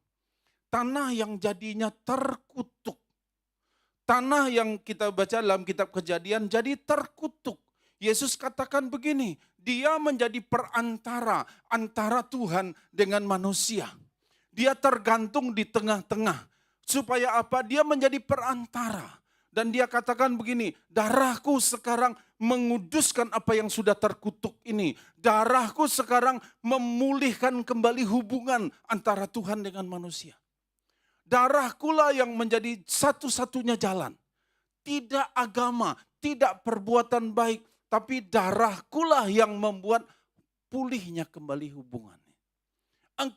Tanah yang jadinya terkutuk. Tanah yang kita baca dalam kitab Kejadian jadi terkutuk. Yesus katakan begini, dia menjadi perantara antara Tuhan dengan manusia. Dia tergantung di tengah-tengah. Supaya apa? Dia menjadi perantara. Dan dia katakan begini, darahku sekarang menguduskan apa yang sudah terkutuk ini. Darahku sekarang memulihkan kembali hubungan antara Tuhan dengan manusia. Darahkulah yang menjadi satu-satunya jalan. Tidak agama, tidak perbuatan baik, tapi darahkulah yang membuat pulihnya kembali hubungannya.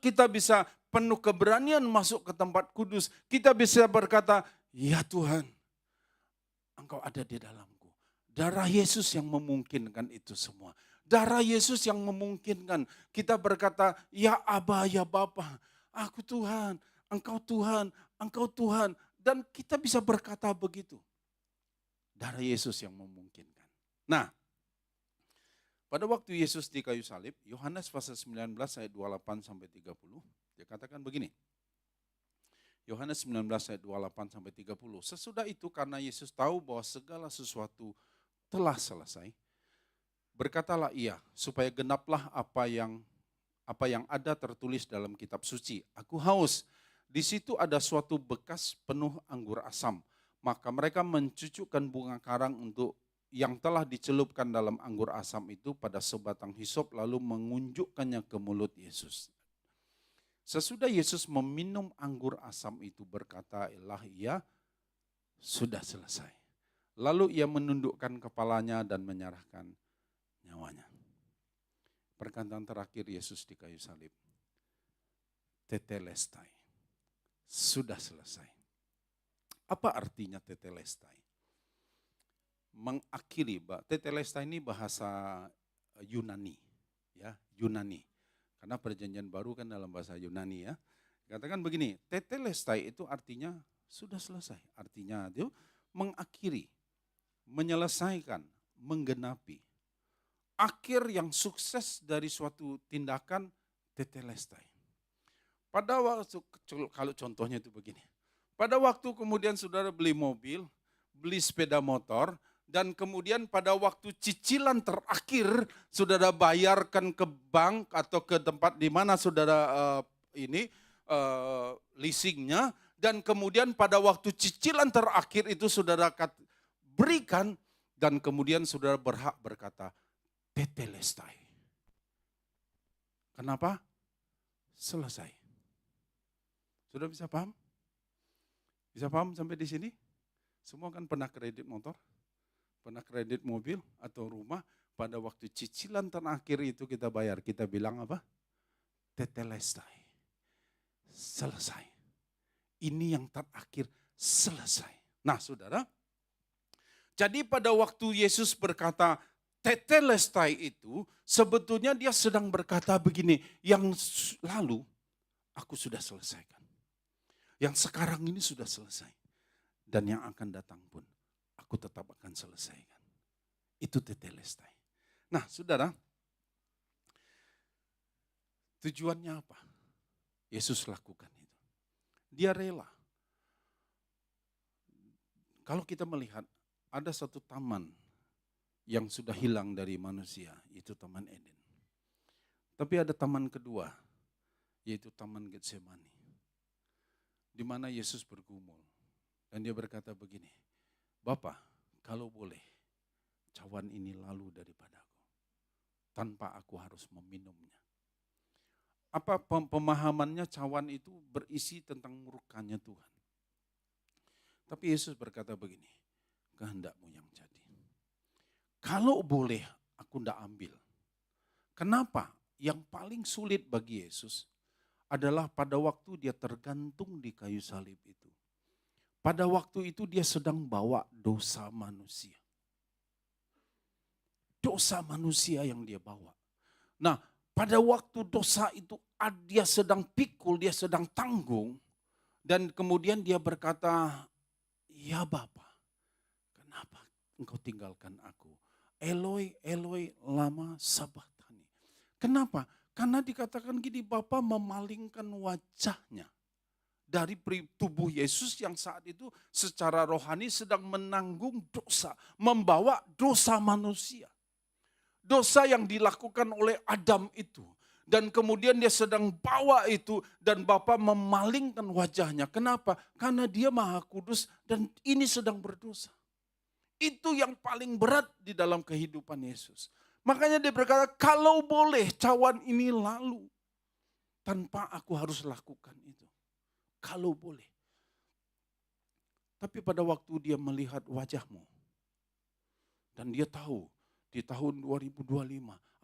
Kita bisa penuh keberanian masuk ke tempat kudus. Kita bisa berkata, ya Tuhan, Engkau ada di dalamku. Darah Yesus yang memungkinkan itu semua. Darah Yesus yang memungkinkan kita berkata, ya Aba, ya Bapa, aku Tuhan, Engkau Tuhan, Engkau Tuhan. Dan kita bisa berkata begitu. Darah Yesus yang memungkinkan. Nah, pada waktu Yesus di kayu salib, Yohanes pasal 19 ayat 28 sampai 30, dia katakan begini. Yohanes 19 ayat 28 sampai 30. Sesudah itu karena Yesus tahu bahwa segala sesuatu telah selesai, berkatalah ia supaya genaplah apa yang ada tertulis dalam kitab suci. Aku haus. Di situ ada suatu bekas penuh anggur asam. Maka mereka mencucukkan bunga karang untuk yang telah dicelupkan dalam anggur asam itu pada sebatang hisop lalu mengunjukkannya ke mulut Yesus. Sesudah Yesus meminum anggur asam itu berkatalah ia, sudah selesai. Lalu ia menundukkan kepalanya dan menyerahkan nyawanya. Perkataan terakhir Yesus di kayu salib. Tetelestai. Sudah selesai. Apa artinya tetelestai? Mengakhiri, tetelestai ini bahasa Yunani, ya, Yunani. Karena perjanjian baru kan dalam bahasa Yunani ya. Katakan begini, tetelestai itu artinya sudah selesai. Artinya itu mengakhiri, menyelesaikan, menggenapi. Akhir yang sukses dari suatu tindakan tetelestai. Pada waktu, kalau contohnya itu begini. Pada waktu kemudian saudara beli mobil, beli sepeda motor, dan kemudian pada waktu cicilan terakhir saudara bayarkan ke bank atau ke tempat di mana saudara leasingnya, dan kemudian pada waktu cicilan terakhir itu saudara berikan, dan kemudian saudara berhak berkata, tetelestai. Kenapa? Selesai. Sudah bisa paham? Bisa paham sampai di sini? Semua kan pernah kredit motor, pernah kredit mobil atau rumah, pada waktu cicilan terakhir itu kita bayar, kita bilang apa? Tetelestai. Selesai. Ini yang terakhir, selesai. Nah saudara, jadi pada waktu Yesus berkata tetelestai itu, sebetulnya dia sedang berkata begini, yang lalu aku sudah selesaikan. Yang sekarang ini sudah selesai. Dan yang akan datang pun aku tetap akan selesaikan. Itu tetelestai. Nah saudara, tujuannya apa? Yesus lakukan itu. Dia rela. Kalau kita melihat ada satu taman yang sudah hilang dari manusia, itu Taman Eden. Tapi ada taman kedua, yaitu Taman Getsemani. Di mana Yesus bergumul. Dan dia berkata begini, Bapa, kalau boleh, cawan ini lalu daripadaku. Tanpa aku harus meminumnya. Apa pemahamannya cawan itu berisi tentang murkanya Tuhan. Tapi Yesus berkata begini, kehendakmu yang jadi. Kalau boleh, aku tidak ambil. Kenapa? Yang paling sulit bagi Yesus adalah pada waktu dia tergantung di kayu salib itu. Pada waktu itu dia sedang bawa dosa manusia. Dosa manusia yang dia bawa. Nah, pada waktu dosa itu dia sedang pikul, dia sedang tanggung. Dan kemudian dia berkata, ya Bapa, kenapa engkau tinggalkan aku? Eloi, Eloi, lama sabachthani. Kenapa? Karena dikatakan gini, Bapa memalingkan wajahnya dari tubuh Yesus yang saat itu secara rohani sedang menanggung dosa, membawa dosa manusia. Dosa yang dilakukan oleh Adam itu. Dan kemudian dia sedang bawa itu dan Bapa memalingkan wajahnya. Kenapa? Karena dia Maha Kudus dan ini sedang berdosa. Itu yang paling berat di dalam kehidupan Yesus. Makanya dia berkata, kalau boleh cawan ini lalu. Tanpa aku harus lakukan itu. Kalau boleh. Tapi pada waktu dia melihat wajahmu. Dan dia tahu di tahun 2025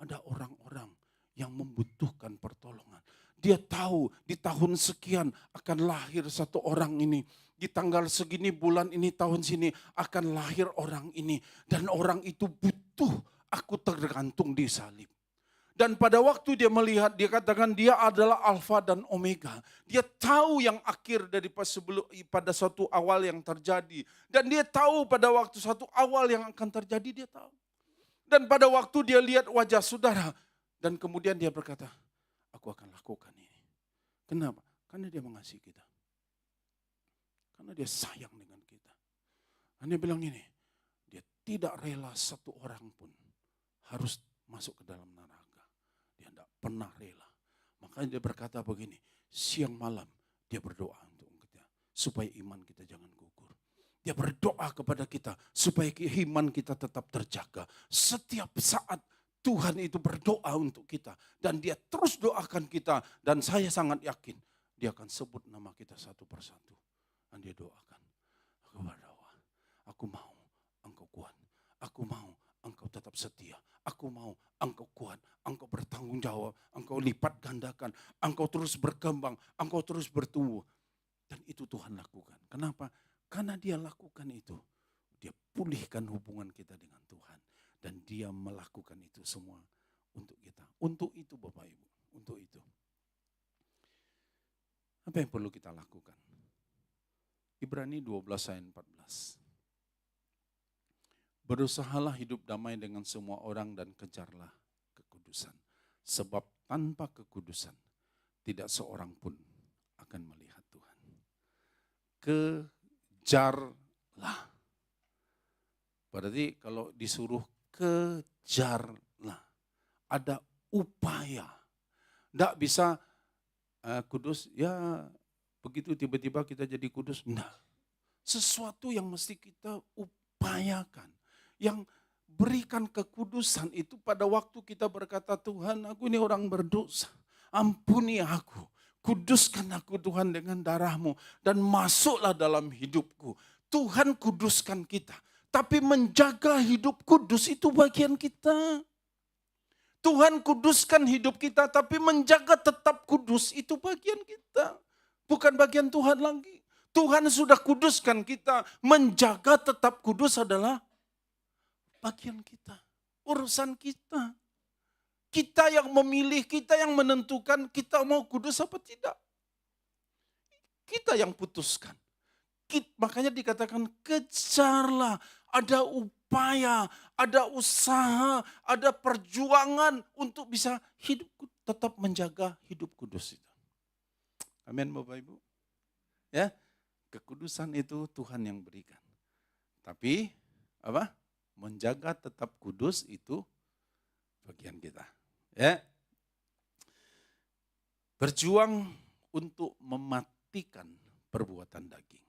ada orang-orang yang membutuhkan pertolongan. Dia tahu di tahun sekian akan lahir satu orang ini. Di tanggal segini bulan ini tahun sini akan lahir orang ini. Dan orang itu butuh aku tergantung di salib. Dan pada waktu dia melihat, dia katakan dia adalah Alfa dan Omega. Dia tahu yang akhir dari pada suatu awal yang terjadi. Dan dia tahu pada waktu satu awal yang akan terjadi, dia tahu. Dan pada waktu dia lihat wajah saudara, dan kemudian dia berkata, aku akan lakukan ini. Kenapa? Karena dia mengasihi kita. Karena dia sayang dengan kita. Dan dia bilang ini, dia tidak rela satu orang pun harus masuk ke dalam neraka. Dia tidak pernah rela. Makanya dia berkata begini, siang malam dia berdoa untuk kita. Supaya iman kita jangan gugur. Dia berdoa kepada kita supaya iman kita tetap terjaga. Setiap saat Tuhan itu berdoa untuk kita. Dan dia terus doakan kita. Dan saya sangat yakin dia akan sebut nama kita satu persatu. Dan dia doakan. Aku berdoa. Aku mau engkau kuat. Aku mau engkau tetap setia. Aku mau engkau kuat. Engkau bertanggung jawab. Engkau lipat gandakan. Engkau terus berkembang. Engkau terus bertumbuh. Dan itu Tuhan lakukan. Kenapa? Karena dia lakukan itu, dia pulihkan hubungan kita dengan Tuhan. Dan dia melakukan itu semua untuk kita. Untuk itu Bapak Ibu, untuk itu. Apa yang perlu kita lakukan? Ibrani 12 ayat 14. Berusahalah hidup damai dengan semua orang dan kejarlah kekudusan. Sebab tanpa kekudusan, tidak seorang pun akan melihat Tuhan. Kejarlah. Berarti kalau disuruh kejarlah. Ada upaya. Tidak bisa kudus, ya begitu tiba-tiba kita jadi kudus. Nah, sesuatu yang mesti kita upayakan. Yang berikan kekudusan itu pada waktu kita berkata, Tuhan aku ini orang berdosa. Ampuni aku. Kuduskan aku Tuhan dengan darah-Mu dan masuklah dalam hidupku. Tuhan kuduskan kita. Tapi menjaga hidup kudus itu bagian kita. Tuhan kuduskan hidup kita tapi menjaga tetap kudus itu bagian kita. Bukan bagian Tuhan lagi. Tuhan sudah kuduskan kita. Menjaga tetap kudus adalah bagian kita. Urusan kita. Kita yang memilih, kita yang menentukan kita mau kudus apa tidak. Kita yang putuskan. Makanya dikatakan kejarlah. Ada upaya, ada usaha, ada perjuangan untuk bisa hidup tetap menjaga hidup kudus itu. Amin Bapak Ibu. Ya, kekudusan itu Tuhan yang berikan. Tapi apa? Menjaga tetap kudus itu bagian kita. Ya. Berjuang untuk mematikan perbuatan daging.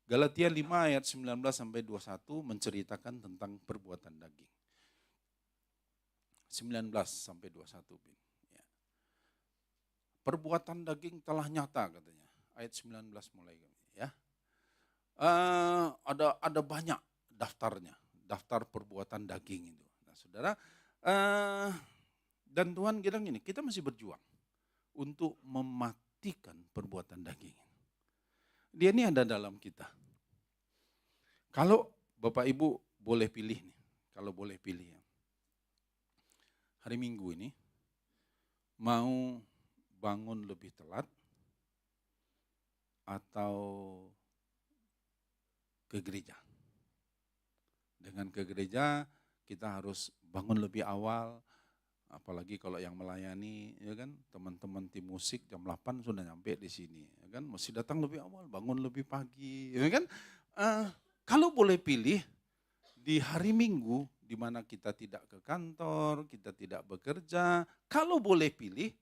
Galatia 5 ayat 19 sampai 21 menceritakan tentang perbuatan daging. 19 sampai 21. Ya. Perbuatan daging telah nyata katanya. Ayat 19 mulai ya. Ada banyak daftarnya, daftar perbuatan daging itu. Nah, Saudara, dan Tuhan bilang gini, kita masih berjuang untuk mematikan perbuatan daging. Dia ini ada dalam kita. Kalau Bapak Ibu boleh pilih nih, kalau boleh pilih ya. Hari Minggu ini mau bangun lebih telat atau ke gereja. Dengan ke gereja kita harus bangun lebih awal, apalagi kalau yang melayani, ya kan, teman-teman tim musik jam 8 sudah nyampe di sini, ya kan, mesti datang lebih awal, bangun lebih pagi, ya kan. Kalau boleh pilih di hari Minggu, di mana kita tidak ke kantor, kita tidak bekerja, kalau boleh pilih,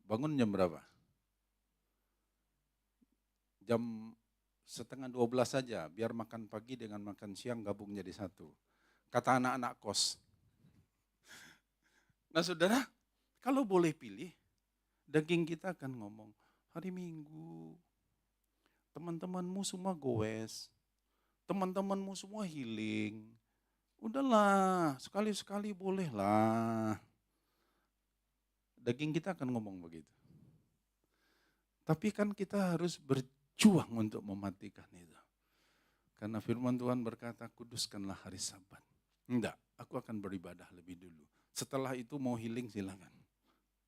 bangun jam berapa? Jam 11:30 saja, biar makan pagi dengan makan siang gabung jadi satu. Kata anak-anak kos. Nah Saudara, kalau boleh pilih, daging kita akan ngomong, hari Minggu, teman-temanmu semua goes, teman-temanmu semua healing, udahlah sekali-sekali bolehlah. Daging kita akan ngomong begitu. Tapi kan kita harus berjuang untuk mematikan itu. Karena firman Tuhan berkata, kuduskanlah hari Sabat. Enggak, aku akan beribadah lebih dulu. Setelah itu mau healing silakan.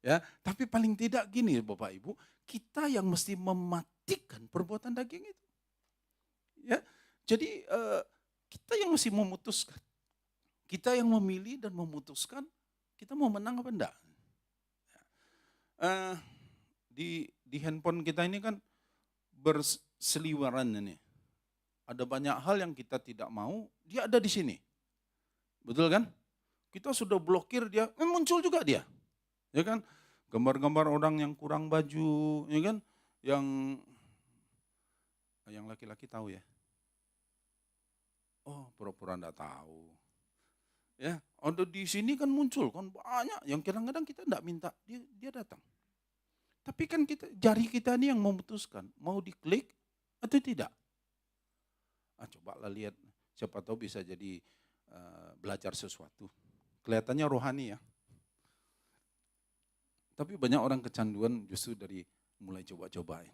Ya, tapi paling tidak gini Bapak Ibu, kita yang mesti mematikan perbuatan daging itu. Ya, jadi kita yang mesti memutuskan. Kita yang memilih dan memutuskan kita mau menang apa enggak. Di handphone kita ini kan berseliweran ini. Ada banyak hal yang kita tidak mau, dia ada di sini. Betul kan? Kita sudah blokir dia, muncul juga dia. Ya kan? Gambar-gambar orang yang kurang baju, ya kan? Yang Yang laki-laki tahu ya? Oh, pura-pura enggak tahu. Ya, ada di sini kan muncul kan banyak yang kadang-kadang kita enggak minta, dia datang. Tapi kan jari kita ini yang memutuskan, mau diklik atau tidak. Cobalah lihat, siapa tahu bisa jadi belajar sesuatu. Kelihatannya rohani ya. Tapi banyak orang kecanduan justru dari mulai coba-cobain.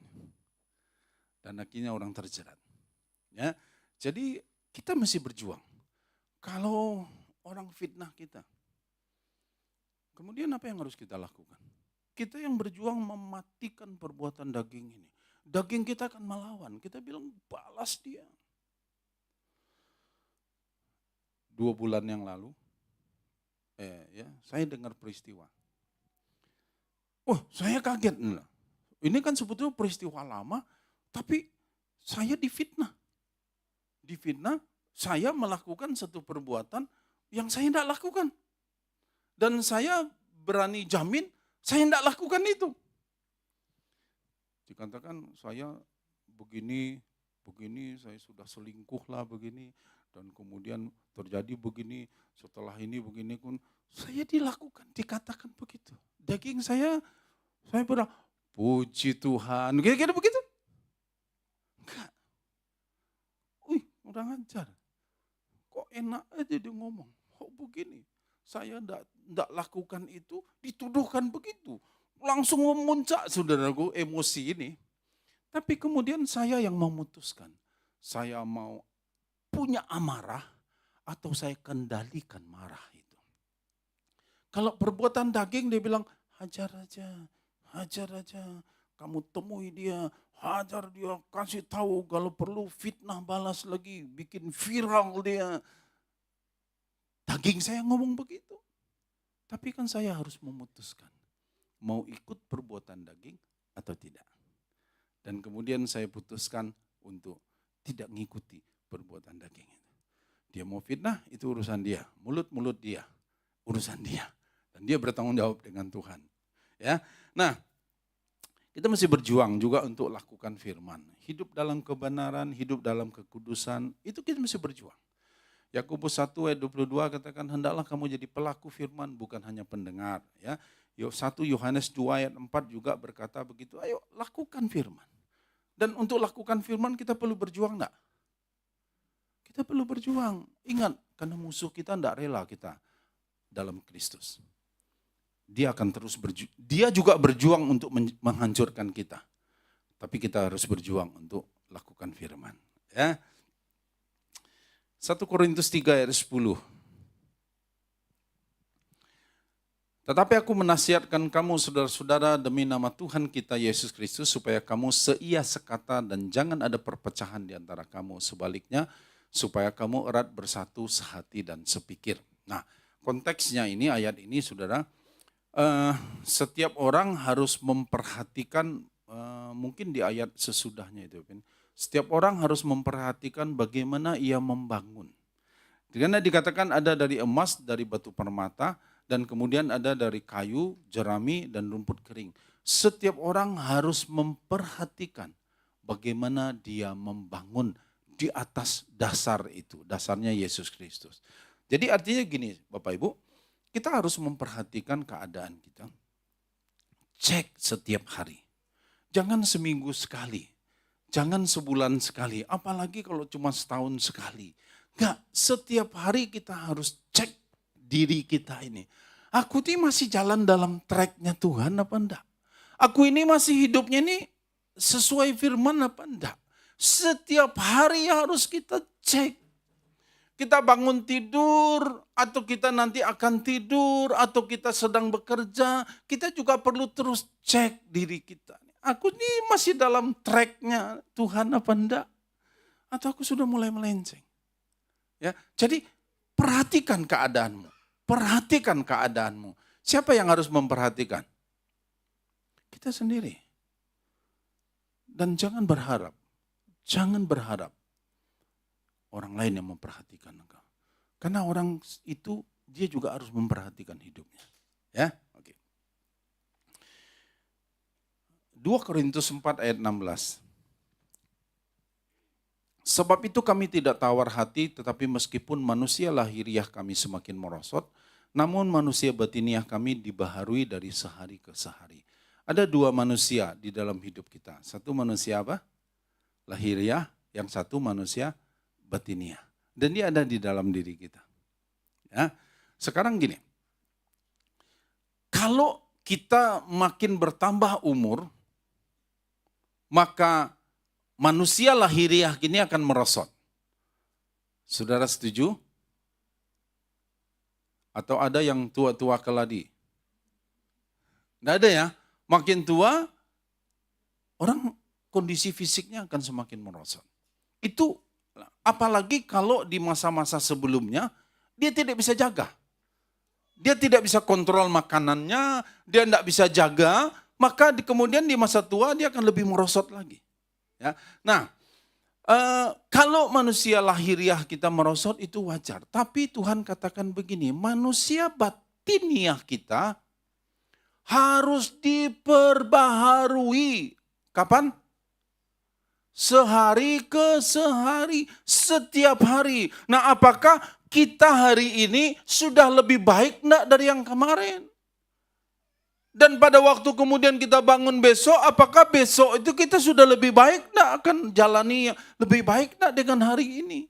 Dan akhirnya orang terjerat. Ya, jadi kita mesti berjuang. Kalau orang fitnah kita, kemudian apa yang harus kita lakukan? Kita yang berjuang mematikan perbuatan daging ini. Daging kita akan melawan. Kita bilang balas dia. 2 bulan yang lalu, saya dengar peristiwa. Saya kaget. Ini kan sebetulnya peristiwa lama, tapi saya difitnah. Difitnah, saya melakukan satu perbuatan yang saya tidak lakukan. Dan saya berani jamin, saya tidak lakukan itu. Dikatakan saya begini, saya sudah selingkuh lah begini. Dan kemudian terjadi begini, setelah ini begini pun saya dilakukan, dikatakan begitu. Daging saya bilang, puji Tuhan, kira-kira begitu. Enggak. Udah ngajar. Kok enak aja dia ngomong, kok begini. Saya enggak lakukan itu, dituduhkan begitu. Langsung memuncak saudaraku emosi ini. Tapi kemudian saya yang memutuskan. Saya mau punya amarah atau saya kendalikan marah itu. Kalau perbuatan daging dia bilang, hajar aja. Kamu temui dia, hajar dia, kasih tahu kalau perlu fitnah balas lagi, bikin viral dia. Daging saya ngomong begitu. Tapi kan saya harus memutuskan. Mau ikut perbuatan daging atau tidak. Dan kemudian saya putuskan untuk tidak mengikuti perbuatan daging itu. Dia mau fitnah, itu urusan dia. Mulut dia, urusan dia. Dan dia bertanggung jawab dengan Tuhan. Ya, nah kita mesti berjuang juga untuk lakukan firman. Hidup dalam kebenaran, hidup dalam kekudusan, itu kita mesti berjuang. Yakobus 1 ayat 22 katakan, hendaklah kamu jadi pelaku firman, bukan hanya pendengar. Ya, 1 Yohanes 2 ayat 4 juga berkata begitu, ayo lakukan firman. Dan untuk lakukan firman kita perlu berjuang enggak? Kita perlu berjuang. Ingat, karena musuh kita enggak rela kita dalam Kristus. Dia akan terus berjuang. Dia juga berjuang untuk menghancurkan kita. Tapi kita harus berjuang untuk lakukan firman. Ya. 1 Korintus 3 ayat 10. Tetapi aku menasihatkan kamu saudara-saudara demi nama Tuhan kita Yesus Kristus supaya kamu seia sekata dan jangan ada perpecahan di antara kamu. Sebaliknya supaya kamu erat bersatu sehati dan sepikir. Nah, konteksnya ini ayat ini saudara, setiap orang harus memperhatikan, mungkin di ayat sesudahnya itu, setiap orang harus memperhatikan bagaimana ia membangun. Karena dikatakan ada dari emas, dari batu permata, dan kemudian ada dari kayu, jerami, dan rumput kering. Setiap orang harus memperhatikan bagaimana dia membangun di atas dasar itu. Dasarnya Yesus Kristus. Jadi artinya gini Bapak Ibu, kita harus memperhatikan keadaan kita. Cek setiap hari. Jangan seminggu sekali. Jangan sebulan sekali. Apalagi kalau cuma setahun sekali. Enggak, setiap hari kita harus cek diri kita ini. Aku ini masih jalan dalam tracknya Tuhan apa enggak? Aku ini masih hidupnya ini sesuai firman apa enggak? Setiap hari harus kita cek. Kita bangun tidur, atau kita nanti akan tidur, atau kita sedang bekerja, kita juga perlu terus cek diri kita. Aku ini masih dalam tracknya Tuhan apa enggak? Atau aku sudah mulai melenceng? Ya, jadi perhatikan keadaanmu. Perhatikan keadaanmu. Siapa yang harus memperhatikan? Kita sendiri. Dan jangan berharap orang lain yang memperhatikan engkau. Karena orang itu dia juga harus memperhatikan hidupnya. Ya, oke. 2 Korintus 4 ayat 16. Sebab itu kami tidak tawar hati, tetapi meskipun manusia lahiriah kami semakin merosot, namun manusia batiniah kami dibaharui dari sehari ke sehari. Ada dua manusia di dalam hidup kita. Satu manusia apa? Lahiriah, yang satu manusia batiniah. Dan dia ada di dalam diri kita. Ya. Sekarang gini, kalau kita makin bertambah umur, maka manusia lahiriah ini akan merosot. Saudara setuju? Atau ada yang tua-tua keladi? Tidak ada ya. Makin tua, orang kondisi fisiknya akan semakin merosot. Itu apalagi kalau di masa-masa sebelumnya, dia tidak bisa jaga. Dia tidak bisa kontrol makanannya, dia tidak bisa jaga, maka kemudian di masa tua dia akan lebih merosot lagi. Ya. Nah, kalau manusia lahiriah kita merosot itu wajar. Tapi Tuhan katakan begini, manusia batiniah kita harus diperbaharui. Kapan? Sehari ke sehari, setiap hari. Nah, apakah kita hari ini sudah lebih baik enggak dari yang kemarin? Dan pada waktu kemudian kita bangun besok, apakah besok itu kita sudah lebih baik enggak, akan jalani lebih baik enggak dengan hari ini?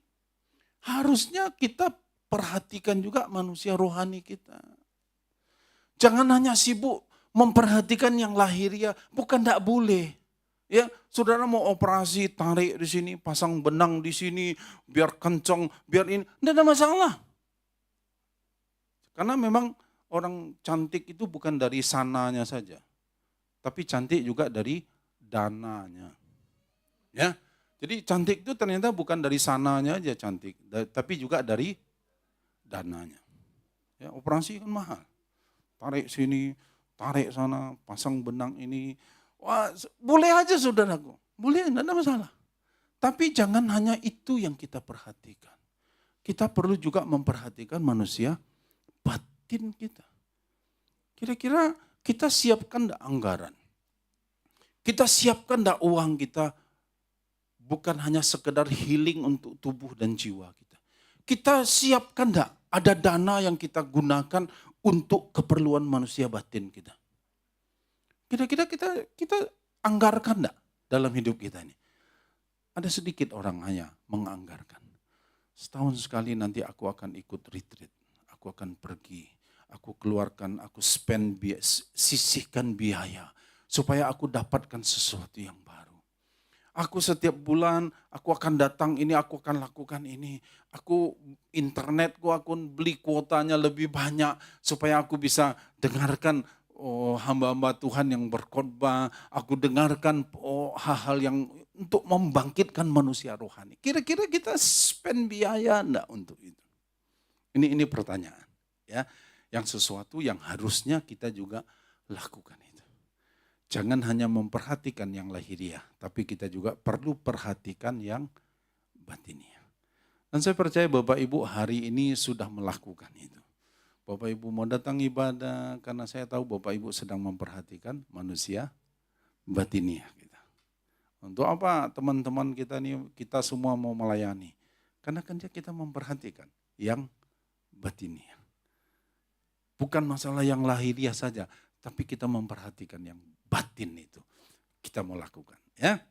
Harusnya kita perhatikan juga manusia rohani kita. Jangan hanya sibuk memperhatikan yang lahiriah, bukan enggak boleh. Ya, saudara mau operasi, tarik di sini, pasang benang di sini, biar kencang, biar ini, tidak ada masalah. Karena memang orang cantik itu bukan dari sananya saja, tapi cantik juga dari dananya. Ya, jadi cantik itu ternyata bukan dari sananya aja cantik, tapi juga dari dananya. Ya, operasi kan mahal, tarik sini, tarik sana, pasang benang ini. Wah, boleh aja saudaraku, boleh, tidak ada masalah. Tapi jangan hanya itu yang kita perhatikan. Kita perlu juga memperhatikan manusia batin kita. Kira-kira kita siapkan enggak anggaran? Kita siapkan enggak uang kita bukan hanya sekedar healing untuk tubuh dan jiwa kita. Kita siapkan enggak ada dana yang kita gunakan untuk keperluan manusia batin kita? Kira-kira kita anggarkan enggak dalam hidup kita ini? Ada sedikit orang hanya menganggarkan. Setahun sekali nanti aku akan ikut retreat. Aku akan pergi. Aku keluarkan, aku sisihkan biaya. Supaya aku dapatkan sesuatu yang baru. Aku setiap bulan, aku akan datang ini, aku akan lakukan ini. Aku internetku, aku beli kuotanya lebih banyak. Supaya aku bisa dengarkan hamba-hamba Tuhan yang berkhotbah, aku dengarkan hal-hal yang untuk membangkitkan manusia rohani. Kira-kira kita spend biaya enggak untuk itu? Ini pertanyaan, ya, yang sesuatu yang harusnya kita juga lakukan itu. Jangan hanya memperhatikan yang lahiriah, tapi kita juga perlu perhatikan yang batiniah. Dan saya percaya Bapak Ibu hari ini sudah melakukan itu. Bapak Ibu mau datang ibadah karena saya tahu Bapak Ibu sedang memperhatikan manusia batiniah kita. Untuk apa teman-teman kita nih, kita semua mau melayani? Karena kan kita memperhatikan yang batiniah. Bukan masalah yang lahiriah saja, tapi kita memperhatikan yang batin itu. Kita mau lakukan, ya.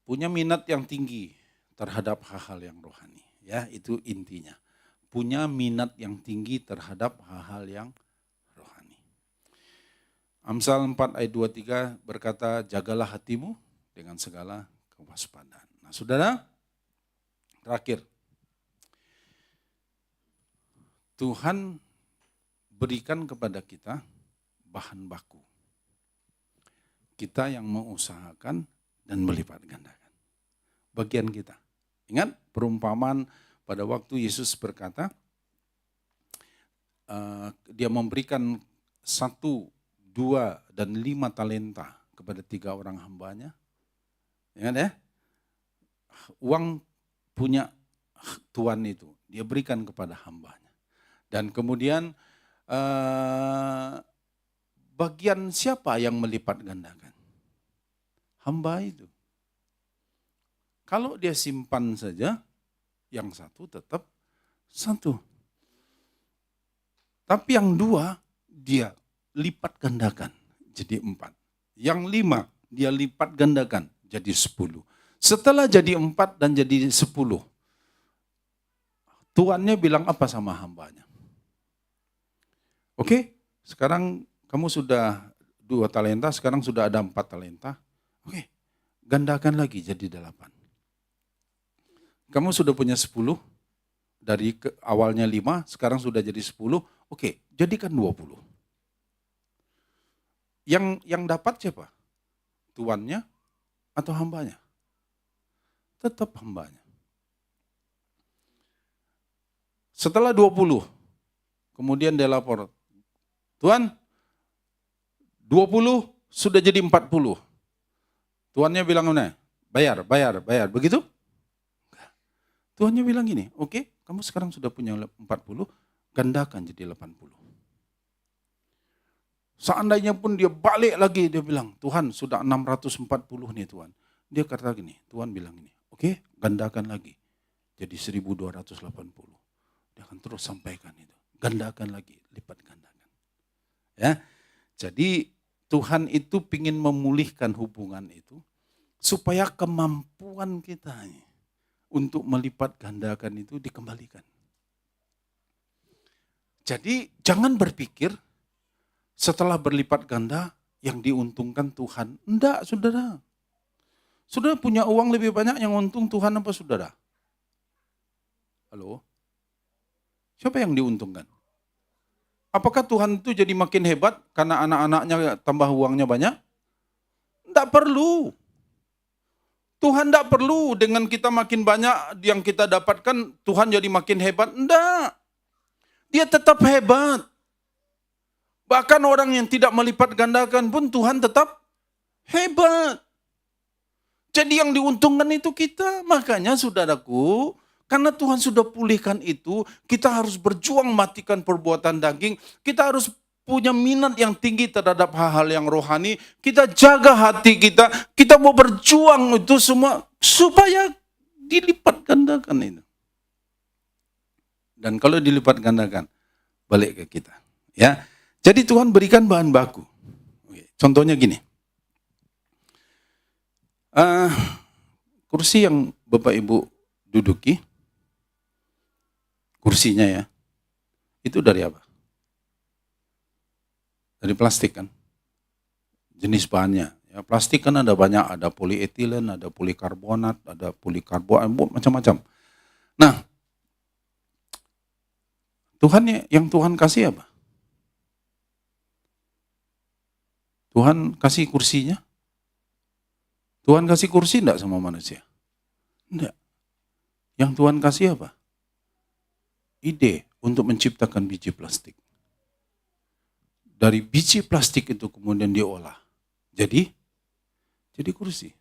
Punya minat yang tinggi terhadap hal-hal yang rohani, ya, itu intinya. Punya minat yang tinggi terhadap hal-hal yang rohani. Amsal 4 ayat 23 berkata, jagalah hatimu dengan segala kewaspadaan. Nah saudara, terakhir. Tuhan berikan kepada kita bahan baku. Kita yang mengusahakan dan melipat gandakan. Bagian kita. Ingat perumpamaan pada waktu Yesus berkata, dia memberikan 1, 2, dan 5 talenta kepada 3 orang hambanya. Ingat ya, uang punya tuan itu, dia berikan kepada hambanya. Dan kemudian bagian siapa yang melipat gandakan? Hamba itu. Kalau dia simpan saja, yang satu tetap satu. Tapi yang dua, dia lipat gandakan jadi 4. Yang 5, dia lipat gandakan jadi 10. Setelah jadi 4 dan jadi 10, tuannya bilang apa sama hambanya? Oke, sekarang kamu sudah 2 talenta, sekarang sudah ada 4 talenta. Oke, gandakan lagi jadi 8. Kamu sudah punya 10, dari awalnya 5, sekarang sudah jadi 10. Oke, jadikan 20. Yang dapat siapa? Tuannya atau hambanya? Tetap hambanya. Setelah 20, kemudian dia lapor, Tuan, 20 sudah jadi 40. Tuannya bilang, bayar. Begitu? Tuannya bilang gini, oke, kamu sekarang sudah punya 40, gandakan jadi 80. Seandainya pun dia balik lagi, dia bilang, Tuhan sudah 640 nih Tuhan. Dia kata gini, Tuhan bilang gini, oke, gandakan lagi. Jadi 1280. Dia akan terus sampaikan itu. Gandakan lagi, lipat gandakan. Ya, jadi Tuhan itu ingin memulihkan hubungan itu, supaya kemampuan kita untuk melipat gandakan itu dikembalikan. Jadi jangan berpikir setelah berlipat ganda yang diuntungkan Tuhan. Enggak, saudara. Saudara punya uang lebih banyak yang untung Tuhan apa saudara? Halo? Siapa yang diuntungkan? Apakah Tuhan itu jadi makin hebat karena anak-anaknya tambah uangnya banyak? Enggak perlu. Tuhan tidak perlu dengan kita makin banyak yang kita dapatkan, Tuhan jadi makin hebat. Enggak. Dia tetap hebat. Bahkan orang yang tidak melipat gandakan pun Tuhan tetap hebat. Jadi yang diuntungkan itu kita. Makanya saudaraku, karena Tuhan sudah pulihkan itu, kita harus berjuang matikan perbuatan daging. Kita harus punya minat yang tinggi terhadap hal-hal yang rohani, kita jaga hati kita mau berjuang itu semua supaya dilipat gandakan itu. Dan kalau dilipat gandakan, balik ke kita. Ya, jadi Tuhan berikan bahan baku. Contohnya gini, kursi yang Bapak Ibu duduki, kursinya ya, itu dari apa? Dari plastik kan, jenis bahannya. Ya, plastik kan ada banyak, ada polietilen, ada polikarbonat, ada polikarbonat, macam-macam. Nah, yang Tuhan kasih apa? Tuhan kasih kursinya? Tuhan kasih kursi enggak sama manusia? Enggak. Yang Tuhan kasih apa? Ide untuk menciptakan biji plastik. Dari biji plastik itu kemudian diolah. Jadi kursi.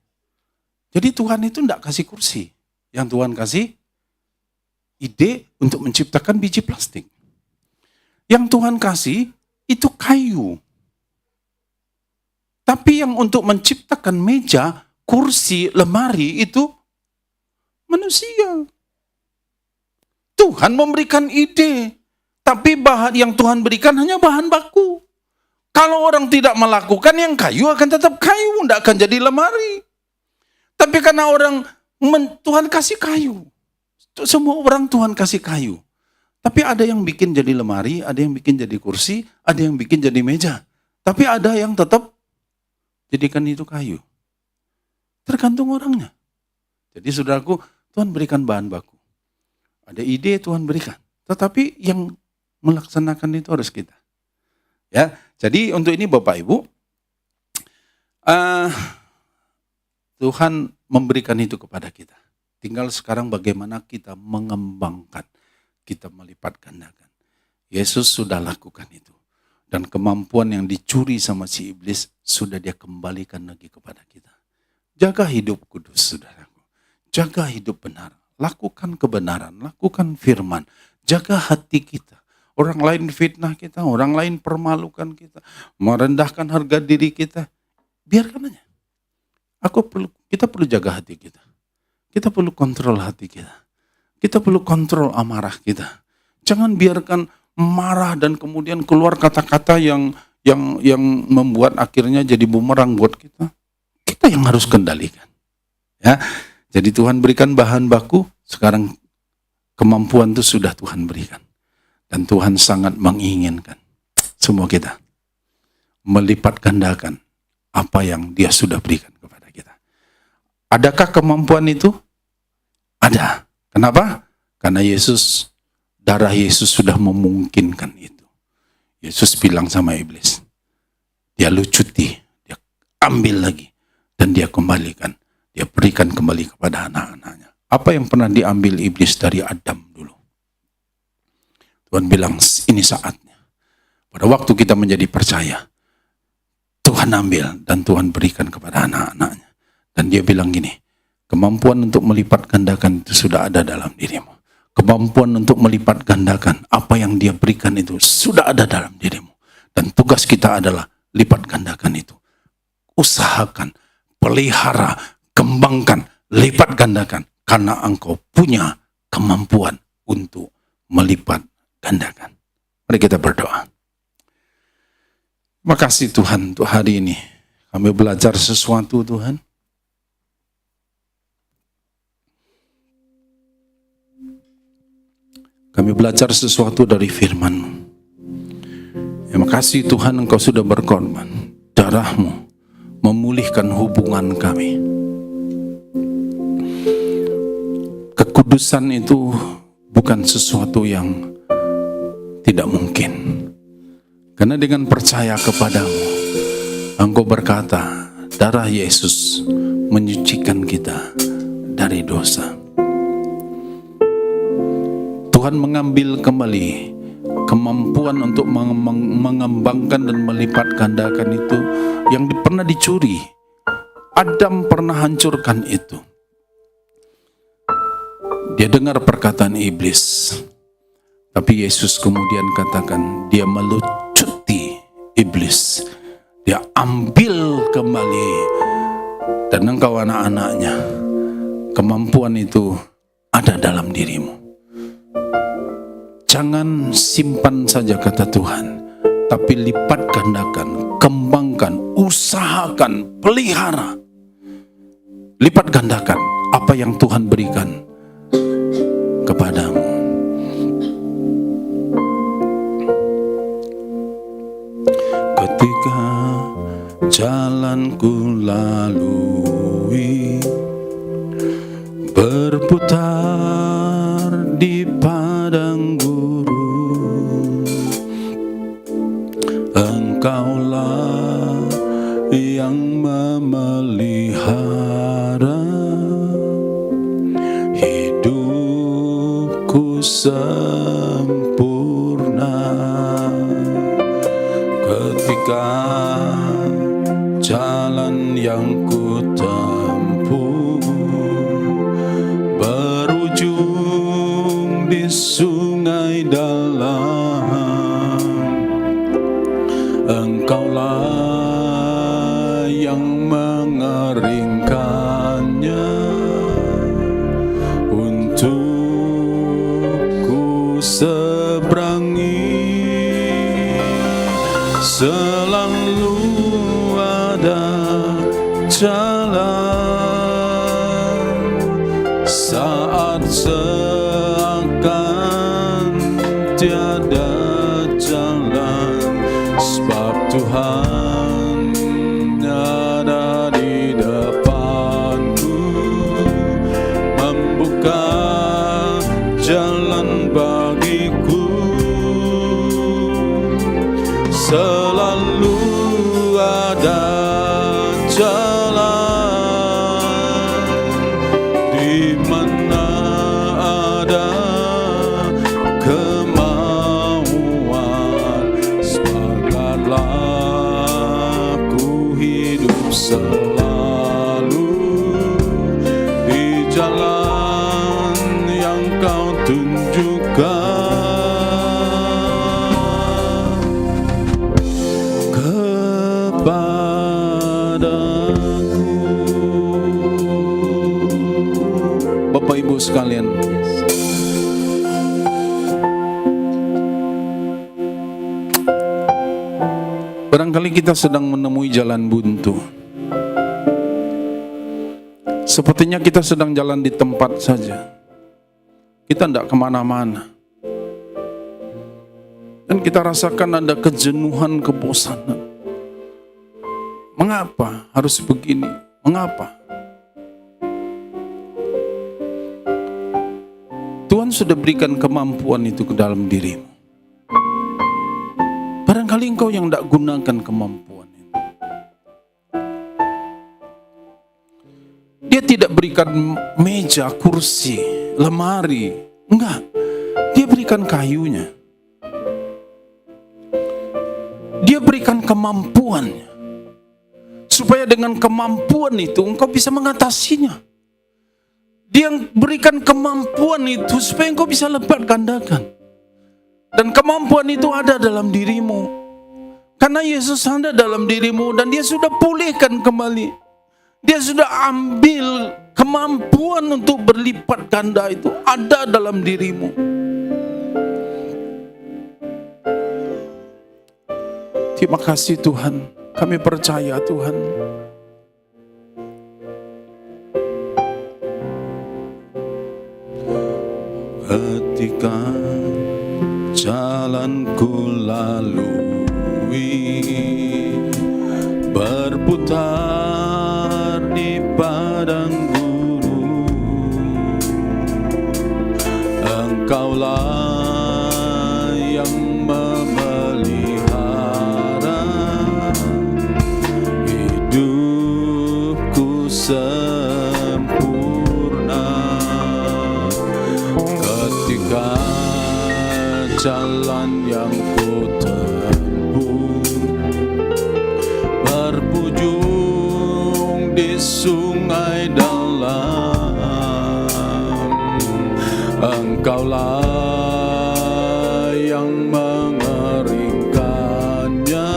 Jadi Tuhan itu enggak kasih kursi. Yang Tuhan kasih ide untuk menciptakan biji plastik. Yang Tuhan kasih itu kayu. Tapi yang untuk menciptakan meja, kursi, lemari itu manusia. Tuhan memberikan ide. Tapi bahan yang Tuhan berikan hanya bahan baku. Kalau orang tidak melakukan, yang kayu akan tetap kayu, tidak akan jadi lemari. Tapi karena Tuhan kasih kayu. Semua orang Tuhan kasih kayu. Tapi ada yang bikin jadi lemari, ada yang bikin jadi kursi, ada yang bikin jadi meja. Tapi ada yang tetap jadikan itu kayu. Tergantung orangnya. Jadi saudaraku, Tuhan berikan bahan baku. Ada ide Tuhan berikan. Tetapi yang melaksanakan itu harus kita. Ya, jadi untuk ini Bapak Ibu, Tuhan memberikan itu kepada kita. Tinggal sekarang bagaimana kita mengembangkan, kita melipat gandakan. Yesus sudah lakukan itu. Dan kemampuan yang dicuri sama si iblis sudah dia kembalikan lagi kepada kita. Jaga hidup kudus, saudaraku. Jaga hidup benar. Lakukan kebenaran, lakukan firman. Jaga hati kita. Orang lain fitnah kita, orang lain permalukan kita, merendahkan harga diri kita. Biarkan aja. Kita perlu jaga hati kita. kita perlu kontrol hati kita. Kita perlu kontrol amarah kita. Jangan biarkan marah dan kemudian keluar kata-kata yang membuat akhirnya jadi bumerang buat kita. Kita yang harus kendalikan. Ya. Jadi Tuhan berikan bahan baku, sekarang kemampuan itu sudah Tuhan berikan. Dan Tuhan sangat menginginkan semua kita melipat gandakan apa yang Dia sudah berikan kepada kita. Adakah kemampuan itu? Ada. Kenapa? Karena darah Yesus sudah memungkinkan itu. Yesus bilang sama iblis, dia lucuti, dia ambil lagi, dan dia kembalikan. Dia berikan kembali kepada anak-anaknya. Apa yang pernah diambil iblis dari Adam dulu? Tuhan bilang, ini saatnya. Pada waktu kita menjadi percaya, Tuhan ambil dan Tuhan berikan kepada anak-anaknya. Dan dia bilang gini, kemampuan untuk melipat gandakan itu sudah ada dalam dirimu. Kemampuan untuk melipat gandakan apa yang Dia berikan itu sudah ada dalam dirimu. Dan tugas kita adalah lipat gandakan itu. Usahakan, pelihara, kembangkan, lipat gandakan. Karena engkau punya kemampuan untuk melipat gandakan. Mari kita berdoa. Terima kasih Tuhan untuk hari ini. Kami belajar sesuatu Tuhan. Kami belajar sesuatu dari firman-Mu. Terima kasih Tuhan Engkau sudah berkorban. Darah-Mu memulihkan hubungan kami. Kekudusan itu bukan sesuatu yang tidak mungkin. Karena dengan percaya kepadamu, Engkau berkata, darah Yesus menyucikan kita dari dosa. Tuhan mengambil kembali kemampuan untuk mengembangkan dan melipat gandakan itu yang pernah dicuri. Adam pernah hancurkan itu. Dia dengar perkataan iblis. Tapi Yesus kemudian katakan, dia melucuti iblis. Dia ambil kembali. Dan engkau anak-anaknya, kemampuan itu ada dalam dirimu. Jangan simpan saja kata Tuhan, tapi lipat gandakan, kembangkan, usahakan, pelihara. Lipat gandakan apa yang Tuhan berikan kepadamu. Ketika jalan ku lalui, berputar di padang gurun, Engkaulah yang memelihara hidupku sempurna. Ketika jalan yang ku tempuh berujung di sungai dalam, Engkaulah yang mengeringkannya untuk ku seberangi. Selalu ada jalan saat seakan tiada jalan, sebab Tuhan ada di depanku, membuka jalan bagiku. Selalu ada jalan di mana ada kemauan, semangatlah ku hidup selalu di jalan yang kau tunjukkan. Kepadaku, Ibu sekalian. Barangkali kita sedang menemui jalan buntu. Sepertinya kita sedang jalan di tempat saja. Kita tidak kemana-mana. Dan kita rasakan ada kejenuhan, kebosanan. Mengapa harus begini? Mengapa? Tuhan sudah berikan kemampuan itu ke dalam dirimu. Barangkali engkau yang tidak gunakan kemampuan itu. Dia tidak berikan meja, kursi, lemari. Enggak. Dia berikan kayunya. Dia berikan kemampuannya. Supaya dengan kemampuan itu engkau bisa mengatasinya. Dia berikan kemampuan itu supaya engkau bisa lipat gandakan. Dan kemampuan itu ada dalam dirimu. Karena Yesus ada dalam dirimu dan dia sudah pulihkan kembali. Dia sudah ambil kemampuan untuk berlipat ganda itu ada dalam dirimu. Terima kasih Tuhan. Kami percaya Tuhan. Ketika jalanku lalui berputar di padang gurun, Engkaulah yang memelihara hidupku sempurna. Ketika jalan yang ku tempuh berujung di sungai dalam, Engkaulah yang mengeringkannya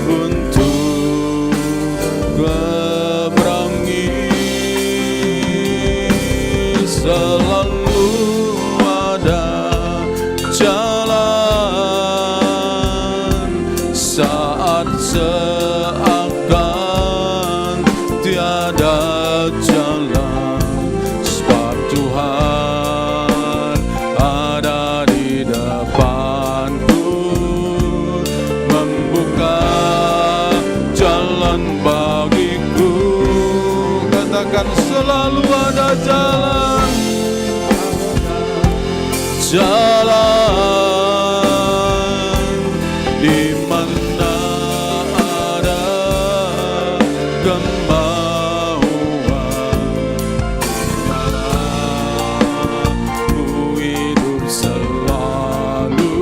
untuk berangi. Selalu ada jalan saat seakan tiada jalan, sebab Tuhan ada di depanku, membuka jalan bagiku. Katakan selalu ada jalan, jalan di mana ada kemauan. Ku hidup selalu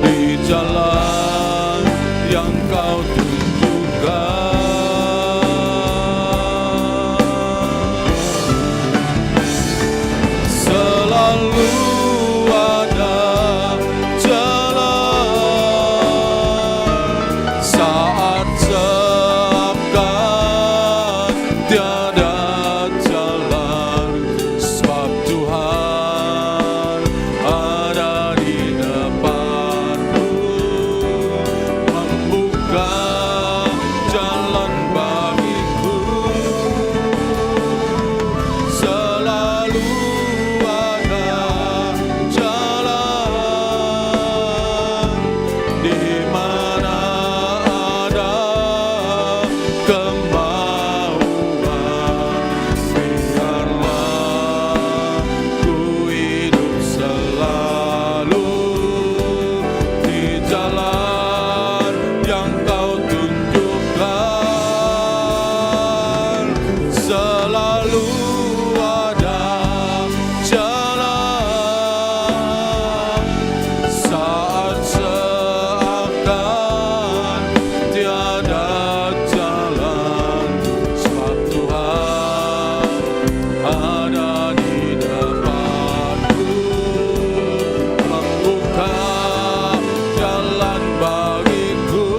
di jalan yang Kau tunjukkan. Selalu ada jalan saat seakan tiada jalan, sebab Tuhan ada di depanku, membuka jalan bagiku. Selalu di mana ada kemauan, biarlah ku hidup selalu di jalan yang Kau tunjukkan. Selalu ada jalan saat seakan tiada jalan, sebab Tuhan ada di depanku, membuka jalan bagiku.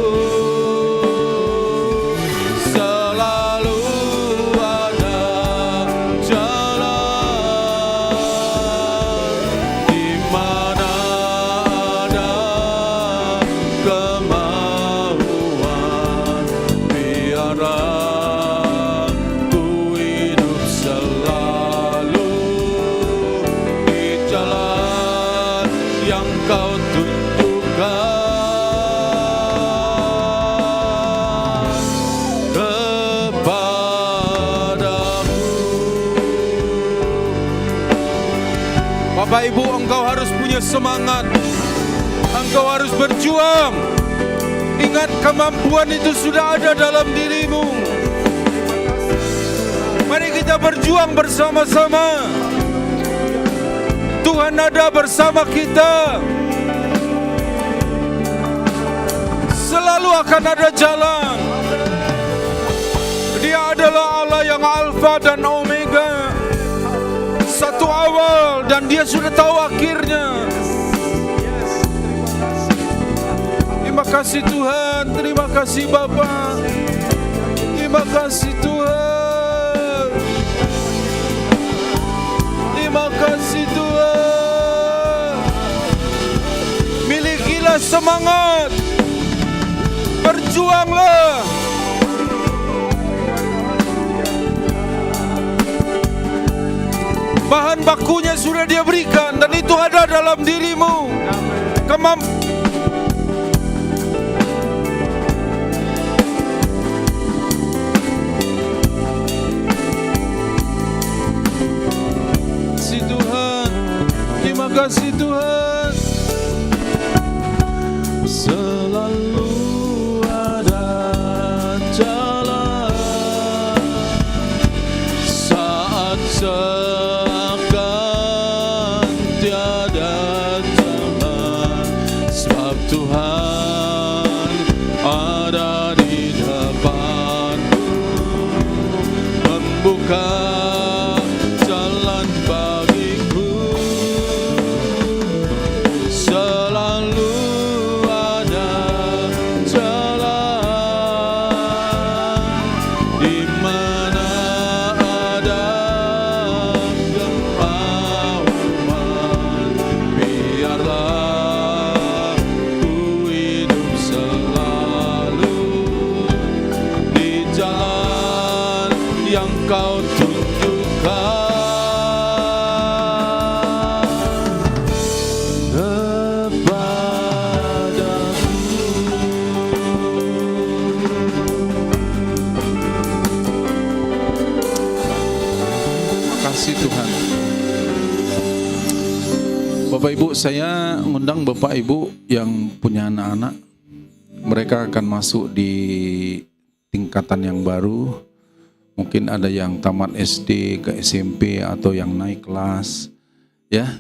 semangat. Engkau harus berjuang. Ingat, kemampuan itu sudah ada dalam dirimu. Mari kita berjuang bersama-sama. Tuhan ada bersama kita. Selalu akan ada jalan. Dia adalah Allah yang Alfa dan Omega. Satu awal dan dia sudah tahu akhirnya. Terima kasih Tuhan, terima kasih Bapa. Terima kasih Tuhan. Terima kasih Tuhan. Milikilah semangat. Berjuanglah. Bahan bakunya sudah dia berikan dan itu ada dalam dirimu. Terima kasih Tuhan. Selalu ada jalan saat seakan tiada jalan, sebab Tuhan ada di depanmu, membuka jalan bagiku. Selalu ada jalan di mana ada kemauan. Biarlah ku hidup selalu di jalan yang kau tunjukkan. Tuhan. Bapak Ibu, saya ngundang Bapak Ibu yang punya anak-anak. Mereka akan masuk di tingkatan yang baru. Mungkin ada yang tamat SD ke SMP atau yang naik kelas, ya,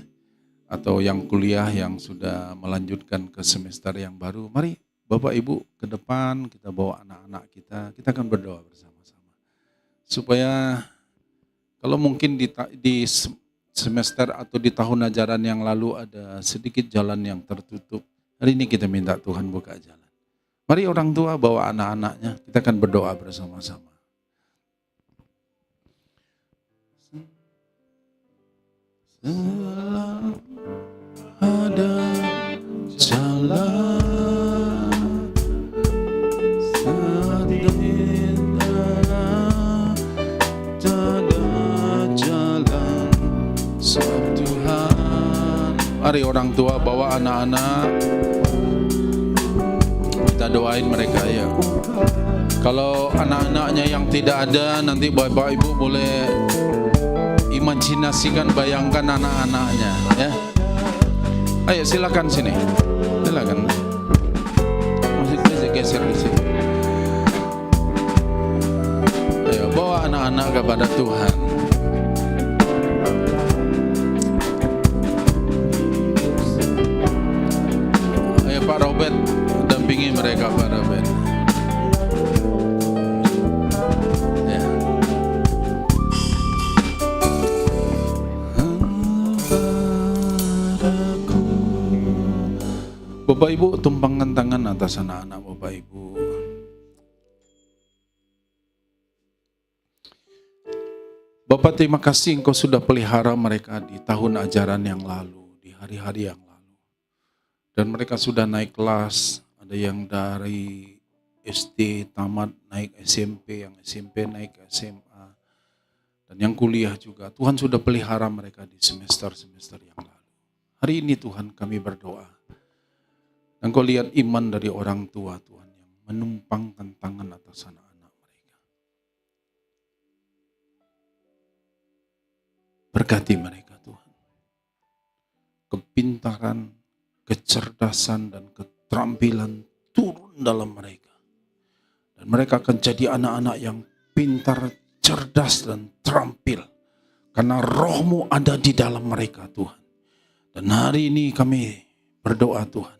atau yang kuliah yang sudah melanjutkan ke semester yang baru. Mari Bapak Ibu ke depan, kita bawa anak-anak kita akan berdoa bersama-sama. Supaya kalau mungkin di semester atau di tahun ajaran yang lalu ada sedikit jalan yang tertutup, hari ini kita minta Tuhan buka jalan. Mari orang tua bawa anak-anaknya, kita akan berdoa bersama-sama. Selalu ada jalan saat sebab Tuhan. Mari orang tua bawa anak-anak, kita doain mereka ya. Kalau anak-anaknya yang tidak ada, nanti bapak ibu boleh imajinasikan, bayangkan anak-anaknya ya. Ayo silakan sini, silakan. Masih geser di sini. Ayo bawa anak-anak kepada Tuhan. Pak Robert, dampingi mereka Pak Robert. Ya. Bapak Ibu, tumpangkan tangan atas anak-anak Bapak Ibu. Bapak, terima kasih Engkau sudah pelihara mereka di tahun ajaran yang lalu, di hari-hari yang lalu. Dan mereka sudah naik kelas, ada yang dari SD tamat naik SMP, yang SMP naik ke SMA, dan yang kuliah juga. Tuhan sudah pelihara mereka di semester-semester yang lalu. Hari ini Tuhan kami berdoa. Dan Kau lihat iman dari orang tua Tuhan yang menumpangkan tangan atas anak-anak mereka. Berkati mereka Tuhan. Kepintaran, kepiawaian, kecerdasan, dan keterampilan turun dalam mereka. Dan mereka akan jadi anak-anak yang pintar, cerdas, dan terampil. Karena roh-Mu ada di dalam mereka, Tuhan. Dan hari ini kami berdoa, Tuhan.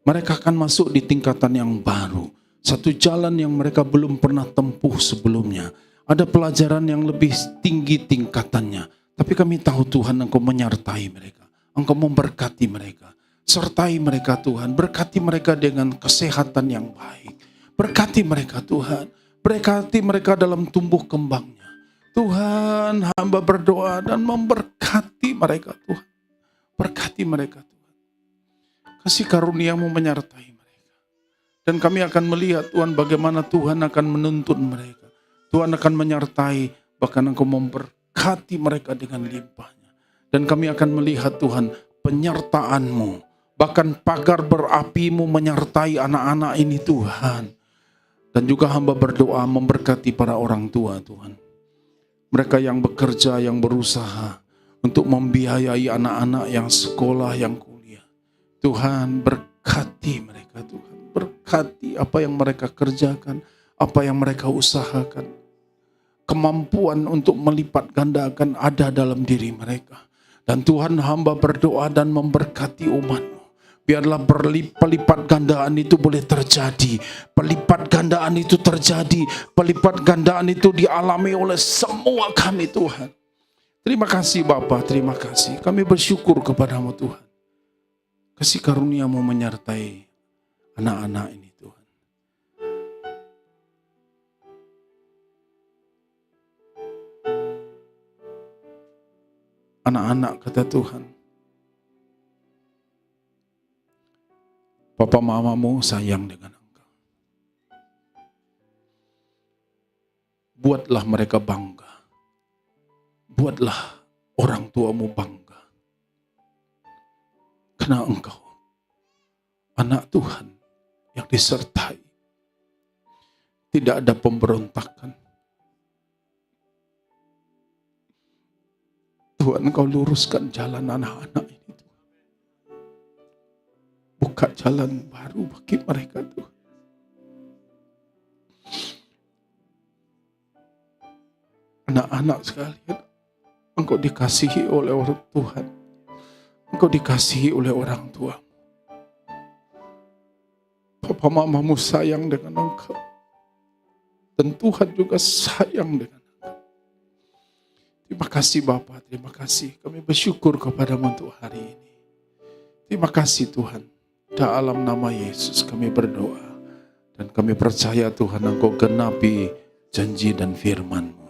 Mereka akan masuk di tingkatan yang baru. Satu jalan yang mereka belum pernah tempuh sebelumnya. Ada pelajaran yang lebih tinggi tingkatannya. Tapi kami tahu Tuhan Engkau menyertai mereka. Engkau memberkati mereka. Sertai mereka Tuhan. Berkati mereka dengan kesehatan yang baik. Berkati mereka Tuhan. Berkati mereka dalam tumbuh kembangnya. Tuhan, hamba berdoa dan memberkati mereka Tuhan. Berkati mereka Tuhan. Kasih karunia-Mu menyertai mereka. Dan kami akan melihat Tuhan bagaimana Tuhan akan menuntun mereka. Tuhan akan menyertai, bahkan Engkau memberkati mereka dengan limpahnya. Dan kami akan melihat Tuhan penyertaan-Mu. Bahkan pagar berapi-Mu menyertai anak-anak ini Tuhan. Dan juga hamba berdoa memberkati para orang tua Tuhan. Mereka yang bekerja, yang berusaha untuk membiayai anak-anak yang sekolah, yang kuliah. Tuhan berkati mereka Tuhan. Berkati apa yang mereka kerjakan, apa yang mereka usahakan. Kemampuan untuk melipat gandakan ada dalam diri mereka. Dan Tuhan hamba berdoa dan memberkati umat-Mu. Biarlah pelipat gandaan itu boleh terjadi. Pelipat gandaan itu terjadi. Pelipat gandaan itu dialami oleh semua kami Tuhan. Terima kasih Bapa, terima kasih. Kami bersyukur kepada-Mu Tuhan. Kasih karunia-Mu menyertai anak-anak ini Tuhan. Anak-anak kata Tuhan, Papa mamamu sayang dengan engkau. Buatlah mereka bangga. Buatlah orang tuamu bangga. Karena engkau anak Tuhan yang disertai. Tidak ada pemberontakan. Tuhan Engkau luruskan jalan anak-anak ini. Buka jalan baru bagi mereka Tuhan. Anak-anak sekalian, Engkau dikasihi oleh orang Tuhan. Engkau dikasihi oleh orang tua. Papa mamamu sayang dengan engkau. Dan Tuhan juga sayang dengan engkau. Terima kasih Bapa, terima kasih. Kami bersyukur kepada-Mu untuk hari ini. Terima kasih Tuhan. Dalam nama Yesus kami berdoa. Dan kami percaya Tuhan Engkau genapi janji dan firman-Mu.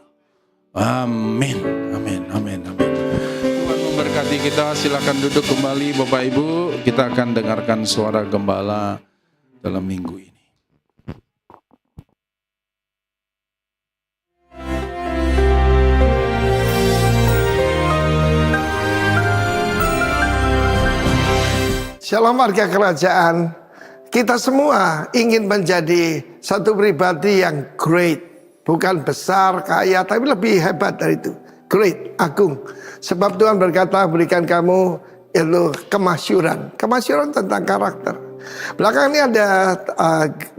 Amin, amin, amin, amin. Tuhan memberkati kita. Silakan duduk kembali Bapak Ibu. Kita akan dengarkan suara gembala dalam minggu ini. Shalom warga kerajaan. Kita semua ingin menjadi satu pribadi yang great. Bukan besar, kaya, tapi lebih hebat dari itu. Great, agung. Sebab Tuhan berkata berikan kamu kemasyuran. Kemasyuran tentang karakter. Belakang ini ada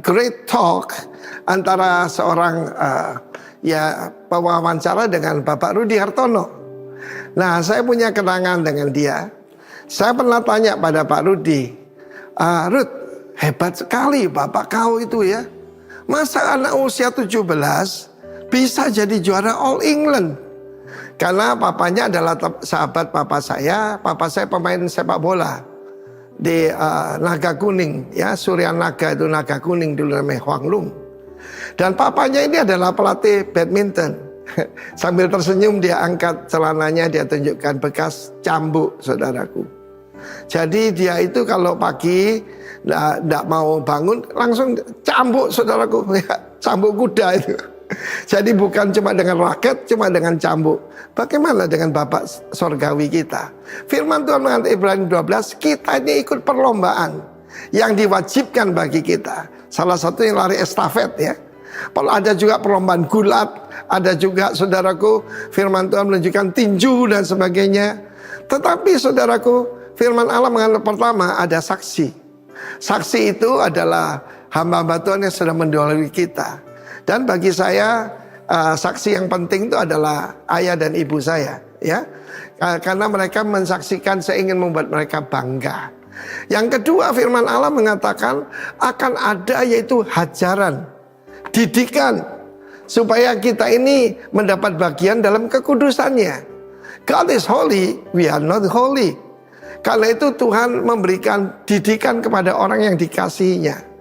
great talk antara seorang pewawancara dengan Bapak Rudi Hartono. Nah, saya punya kenangan dengan dia. Saya pernah tanya pada Pak Rudi, Rud, hebat sekali Bapak kau itu ya. Masa anak usia 17 bisa jadi juara All England? Karena papanya adalah sahabat papa saya pemain sepak bola di Naga Kuning ya, Surya Naga itu Naga Kuning dulu namanya Huang Lung. Dan papanya ini adalah pelatih badminton. Sambil tersenyum dia angkat celananya, dia tunjukkan bekas cambuk saudaraku. Jadi dia itu kalau pagi tidak mau bangun langsung cambuk saudaraku, ya, cambuk kuda itu. Jadi bukan cuma dengan raket, cuma dengan cambuk. Bagaimana dengan Bapak Sorgawi kita? Firman Tuhan mengatakan Ibrani 12, kita ini ikut perlombaan yang diwajibkan bagi kita. Salah satu yang lari estafet ya. Ada juga perlombaan gulat, ada juga saudaraku firman Tuhan menunjukkan tinju dan sebagainya. Tetapi saudaraku, firman Allah mengatakan pertama ada saksi. Saksi itu adalah hamba-hamba Tuhan yang sudah mendahului kita. Dan bagi saya saksi yang penting itu adalah ayah dan ibu saya, ya. Karena mereka mensaksikan, saya ingin membuat mereka bangga. Yang kedua, firman Allah mengatakan akan ada yaitu hajaran, didikan, supaya kita ini mendapat bagian dalam kekudusannya. God is holy, we are not holy. Karena itu Tuhan memberikan didikan kepada orang yang dikasihinya.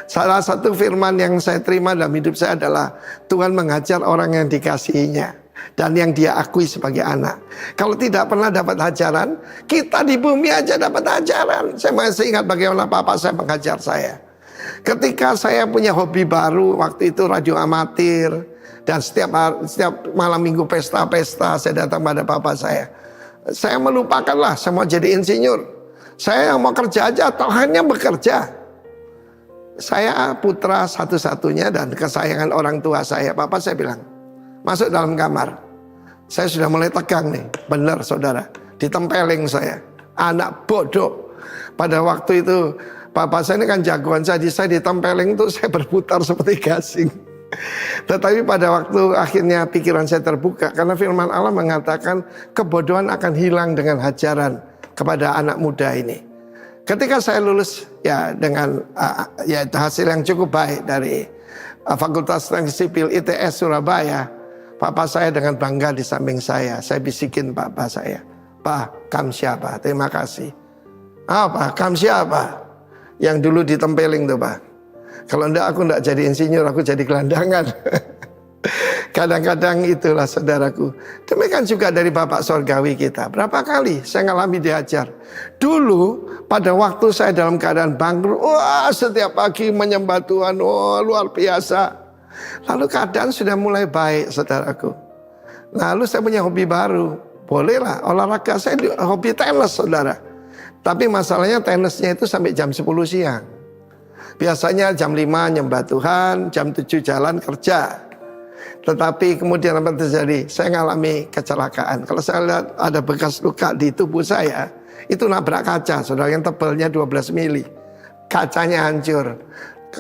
Salah satu firman yang saya terima dalam hidup saya adalah Tuhan mengajar orang yang dikasihinya dan yang dia akui sebagai anak. Kalau tidak pernah dapat ajaran, kita di bumi aja dapat ajaran. Saya masih ingat bagaimana papa saya mengajar saya. Ketika saya punya hobi baru, waktu itu radio amatir, dan setiap malam minggu pesta-pesta saya datang pada papa saya. Saya melupakanlah, saya mau jadi insinyur. Saya yang mau kerja aja atau hanya bekerja. Saya putra satu-satunya dan kesayangan orang tua saya. Papa saya bilang, masuk dalam kamar. Saya sudah mulai tegang nih. Benar saudara, ditempeleng saya. Anak bodoh. Pada waktu itu papa saya ini kan jagoan saya ditempeleng itu saya berputar seperti gasing. Tetapi pada waktu akhirnya pikiran saya terbuka. Karena firman Allah mengatakan kebodohan akan hilang dengan hajaran kepada anak muda ini. Ketika saya lulus ya dengan ya hasil yang cukup baik dari Fakultas Teknik Sipil ITS Surabaya, papa saya dengan bangga di samping saya bisikin papa saya, "Pak, kamu siapa? Terima kasih." "Apa? Kamu siapa?" Yang dulu ditempeling tuh, Pak. "Kalau enggak aku enggak jadi insinyur, aku jadi gelandangan." Kadang-kadang itulah saudaraku. Demikian juga dari Bapak Sorgawi kita. Berapa kali saya ngalami diajar. Dulu pada waktu saya dalam keadaan bangkrut, wah setiap pagi menyembah Tuhan, wah luar biasa. Lalu keadaan sudah mulai baik saudaraku. Lalu saya punya hobi baru. Bolehlah olahraga, saya hobi tenis saudara. Tapi masalahnya tenisnya itu sampai jam 10 siang. Biasanya jam 5 nyembah Tuhan, jam 7 jalan kerja. Tetapi kemudian apa terjadi? Saya mengalami kecelakaan. Kalau saya lihat ada bekas luka di tubuh saya, itu nabrak kaca, saudara, yang tebalnya 12 mili. Kacanya hancur.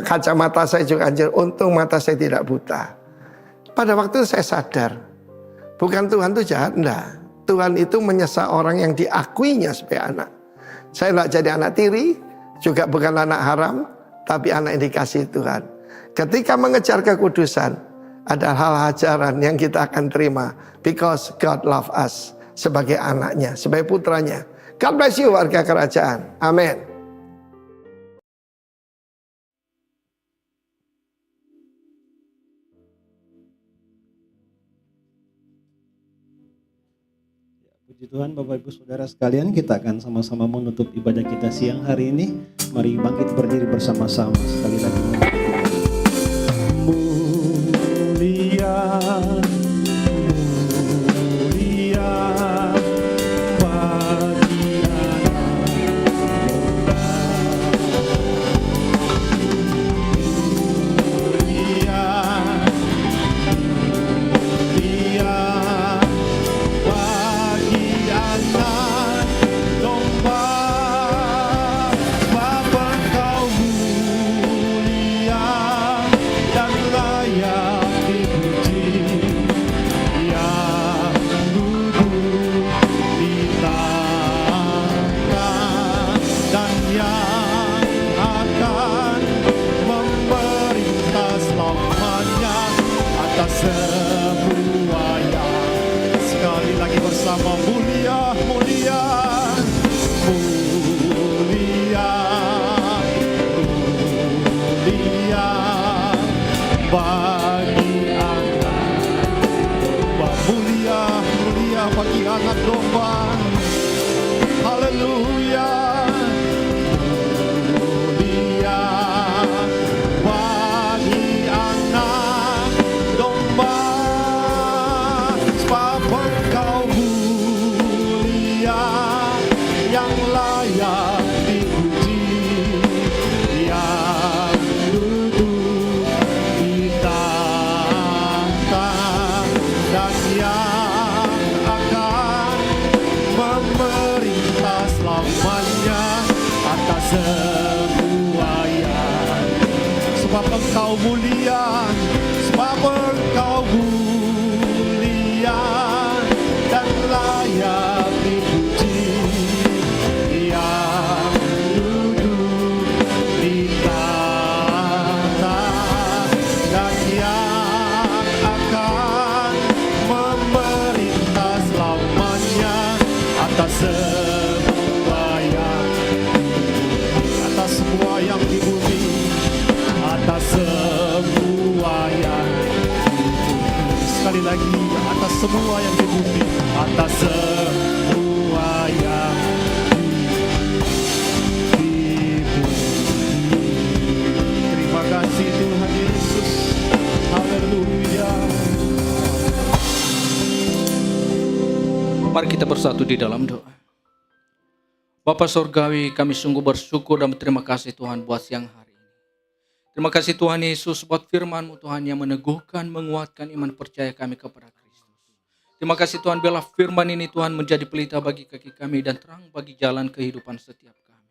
Kacamata saya juga hancur. Untung mata saya tidak buta. Pada waktu itu saya sadar, bukan Tuhan itu jahat, enggak. Tuhan itu menyesal orang yang diakuinya sebagai anak. Saya tidak jadi anak tiri, juga bukan anak haram, tapi anak yang dikasihi Tuhan. Ketika mengejar kekudusan, ada hal ajaran yang kita akan terima. Because God love us. Sebagai anaknya, sebagai putranya. God bless you warga kerajaan. Amin. Puji Tuhan Bapak Ibu Saudara sekalian, kita akan sama-sama menutup ibadah kita siang hari ini. Mari bangkit berdiri bersama-sama sekali lagi. Yang akan memerintah selama Engkau mulia, sebab Engkau mulia dan layak dipuji, yang duduk di tahta dan yang akan memerintah selamanya atas semua yang di bumi, atas semua yang di bumi. Sekali lagi, atas semua yang di bumi, atas semua yang di bumi. Terima kasih Tuhan Yesus. Haleluya. Mari kita bersatu di dalam doa. Bapa Sorgawi, kami sungguh bersyukur dan berterima kasih Tuhan buat siang hari ini. Terima kasih Tuhan Yesus buat firman-Mu Tuhan yang meneguhkan, menguatkan iman percaya kami kepada Kristus. Terima kasih Tuhan, biarlah firman ini Tuhan menjadi pelita bagi kaki kami dan terang bagi jalan kehidupan setiap kami.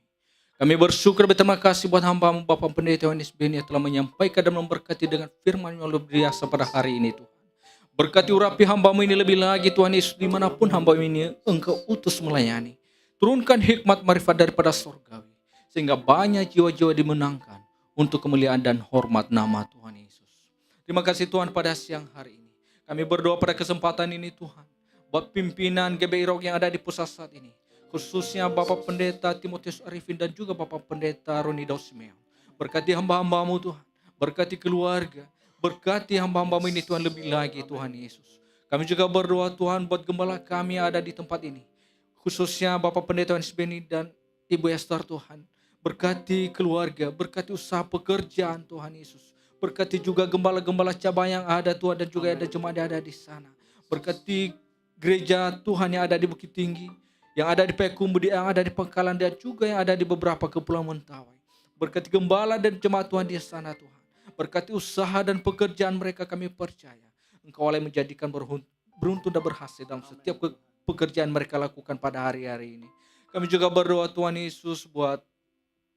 Kami bersyukur berterima kasih buat hamba-Mu Bapak Pendeta Yohanes Beni yang telah menyampaikan dan memberkati dengan firman yang luar biasa pada hari ini Tuhan. Berkati urapi hamba-Mu ini lebih lagi Tuhan Yesus, dimanapun hamba-Mu ini Engkau utus melayani. Turunkan hikmat marifat daripada surgawi, sehingga banyak jiwa-jiwa dimenangkan untuk kemuliaan dan hormat nama Tuhan Yesus. Terima kasih Tuhan pada siang hari ini. Kami berdoa pada kesempatan ini Tuhan, buat pimpinan GBI Rock yang ada di pusat saat ini, khususnya Bapak Pendeta Timotius Arifin dan juga Bapak Pendeta Roni Dausmeong. Berkati hamba-hamba-Mu Tuhan, berkati keluarga, berkati hamba-hamba-Mu ini Tuhan lebih lagi Tuhan Yesus. Kami juga berdoa Tuhan buat gembala kami yang ada di tempat ini, khususnya Bapak Pendeta Yohanes Beni dan Ibu Esther Tuhan. Berkati keluarga, berkati usaha pekerjaan Tuhan Yesus. Berkati juga gembala-gembala cabang yang ada Tuhan dan juga ada jemaat yang ada di sana. Berkati gereja Tuhan yang ada di Bukit Tinggi, yang ada di Payakumbuh, yang ada di Pangkalan dan juga yang ada di beberapa kepulauan Mentawai. Berkati gembala dan jemaat Tuhan di sana Tuhan. Berkati usaha dan pekerjaan mereka, kami percaya Engkau oleh menjadikan beruntung dan berhasil dalam setiap pekerjaan mereka lakukan pada hari-hari ini. Kami juga berdoa Tuhan Yesus buat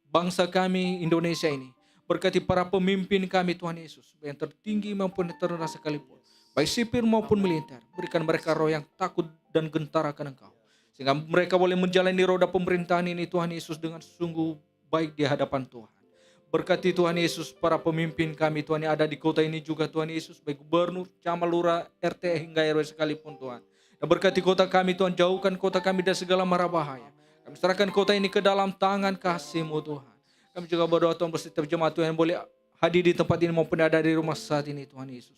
bangsa kami Indonesia ini. Berkati para pemimpin kami Tuhan Yesus, yang tertinggi maupun yang terendah sekalipun, baik sipil maupun militer. Berikan mereka roh yang takut dan gentar akan Engkau, sehingga mereka boleh menjalani roda pemerintahan ini Tuhan Yesus dengan sungguh baik di hadapan Tuhan. Berkati Tuhan Yesus para pemimpin kami Tuhan yang ada di kota ini juga Tuhan Yesus, baik gubernur, camat, lurah, RT hingga RW sekalipun Tuhan. Dan berkati kota kami Tuhan, jauhkan kota kami dari segala mara bahaya. Kami serahkan kota ini ke dalam tangan kasih-Mu Tuhan. Kami juga berdoa Tuhan buat setiap jemaat Tuhan yang boleh hadir di tempat ini maupun ada di rumah saat ini Tuhan Yesus.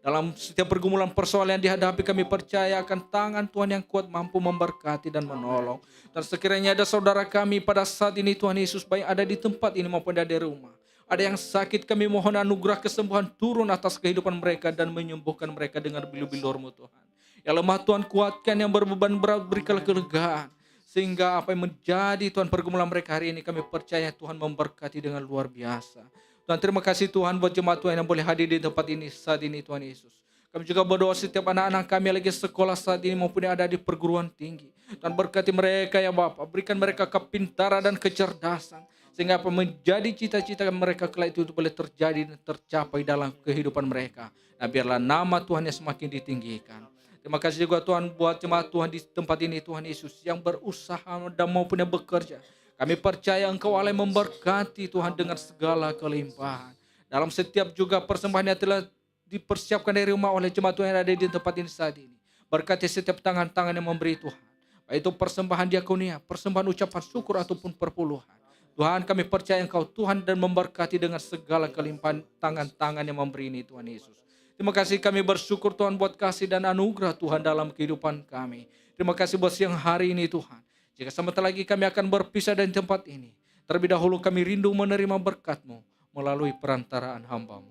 Dalam setiap pergumulan persoalan yang dihadapi, kami percaya akan tangan Tuhan yang kuat mampu memberkati dan menolong. Dan sekiranya ada saudara kami pada saat ini Tuhan Yesus, baik ada di tempat ini maupun ada di rumah, ada yang sakit, kami mohon anugerah kesembuhan turun atas kehidupan mereka dan menyembuhkan mereka dengan bilu-bilur-Mu Tuhan. Yang lemah Tuhan kuatkan, yang berbeban berat berikanlah kelegaan. Sehingga apa yang menjadi Tuhan pergumulan mereka hari ini, kami percaya Tuhan memberkati dengan luar biasa. Tuhan, terima kasih Tuhan buat jemaat Tuhan yang boleh hadir di tempat ini saat ini Tuhan Yesus. Kami juga berdoa setiap anak-anak kami yang lagi sekolah saat ini maupun yang ada di perguruan tinggi. Tuhan berkati mereka ya Bapa, berikan mereka kepintaran dan kecerdasan. Sehingga apa menjadi cita-cita mereka kelak itu boleh terjadi dan tercapai dalam kehidupan mereka. Nah biarlah nama Tuhan yang semakin ditinggikan. Terima kasih juga Tuhan buat jemaat Tuhan di tempat ini Tuhan Yesus yang berusaha dan maupun yang bekerja. Kami percaya Engkau oleh memberkati Tuhan dengan segala kelimpahan. Dalam setiap juga persembahan yang telah dipersiapkan dari rumah oleh jemaat Tuhan yang ada di tempat ini saat ini. Berkati setiap tangan-tangan yang memberi Tuhan. Baik itu persembahan diakonia, persembahan ucapan syukur ataupun perpuluhan. Tuhan kami percaya Engkau Tuhan dan memberkati dengan segala kelimpahan tangan-tangan yang memberi ini Tuhan Yesus. Terima kasih kami bersyukur Tuhan buat kasih dan anugerah Tuhan dalam kehidupan kami. Terima kasih buat siang hari ini Tuhan. Jika sebentar lagi kami akan berpisah dari tempat ini, terlebih dahulu kami rindu menerima berkat-Mu melalui perantaraan hamba-Mu.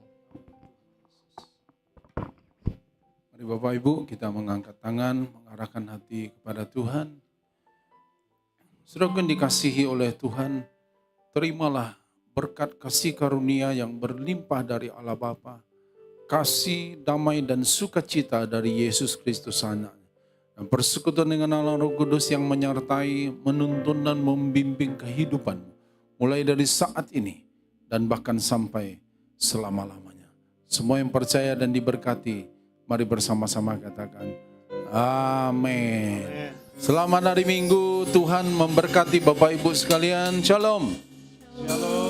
Mari Bapak Ibu kita mengangkat tangan, mengarahkan hati kepada Tuhan. Saudara yang dikasihi oleh Tuhan, terimalah berkat kasih karunia yang berlimpah dari Allah Bapa, kasih, damai, dan sukacita dari Yesus Kristus anaknya. Dan persekutuan dengan Allah Roh Kudus yang menyertai, menuntun, dan membimbing kehidupan mulai dari saat ini dan bahkan sampai selama-lamanya. Semua yang percaya dan diberkati, mari bersama-sama katakan amin. Selamat hari Minggu, Tuhan memberkati Bapak Ibu sekalian. Shalom. Shalom.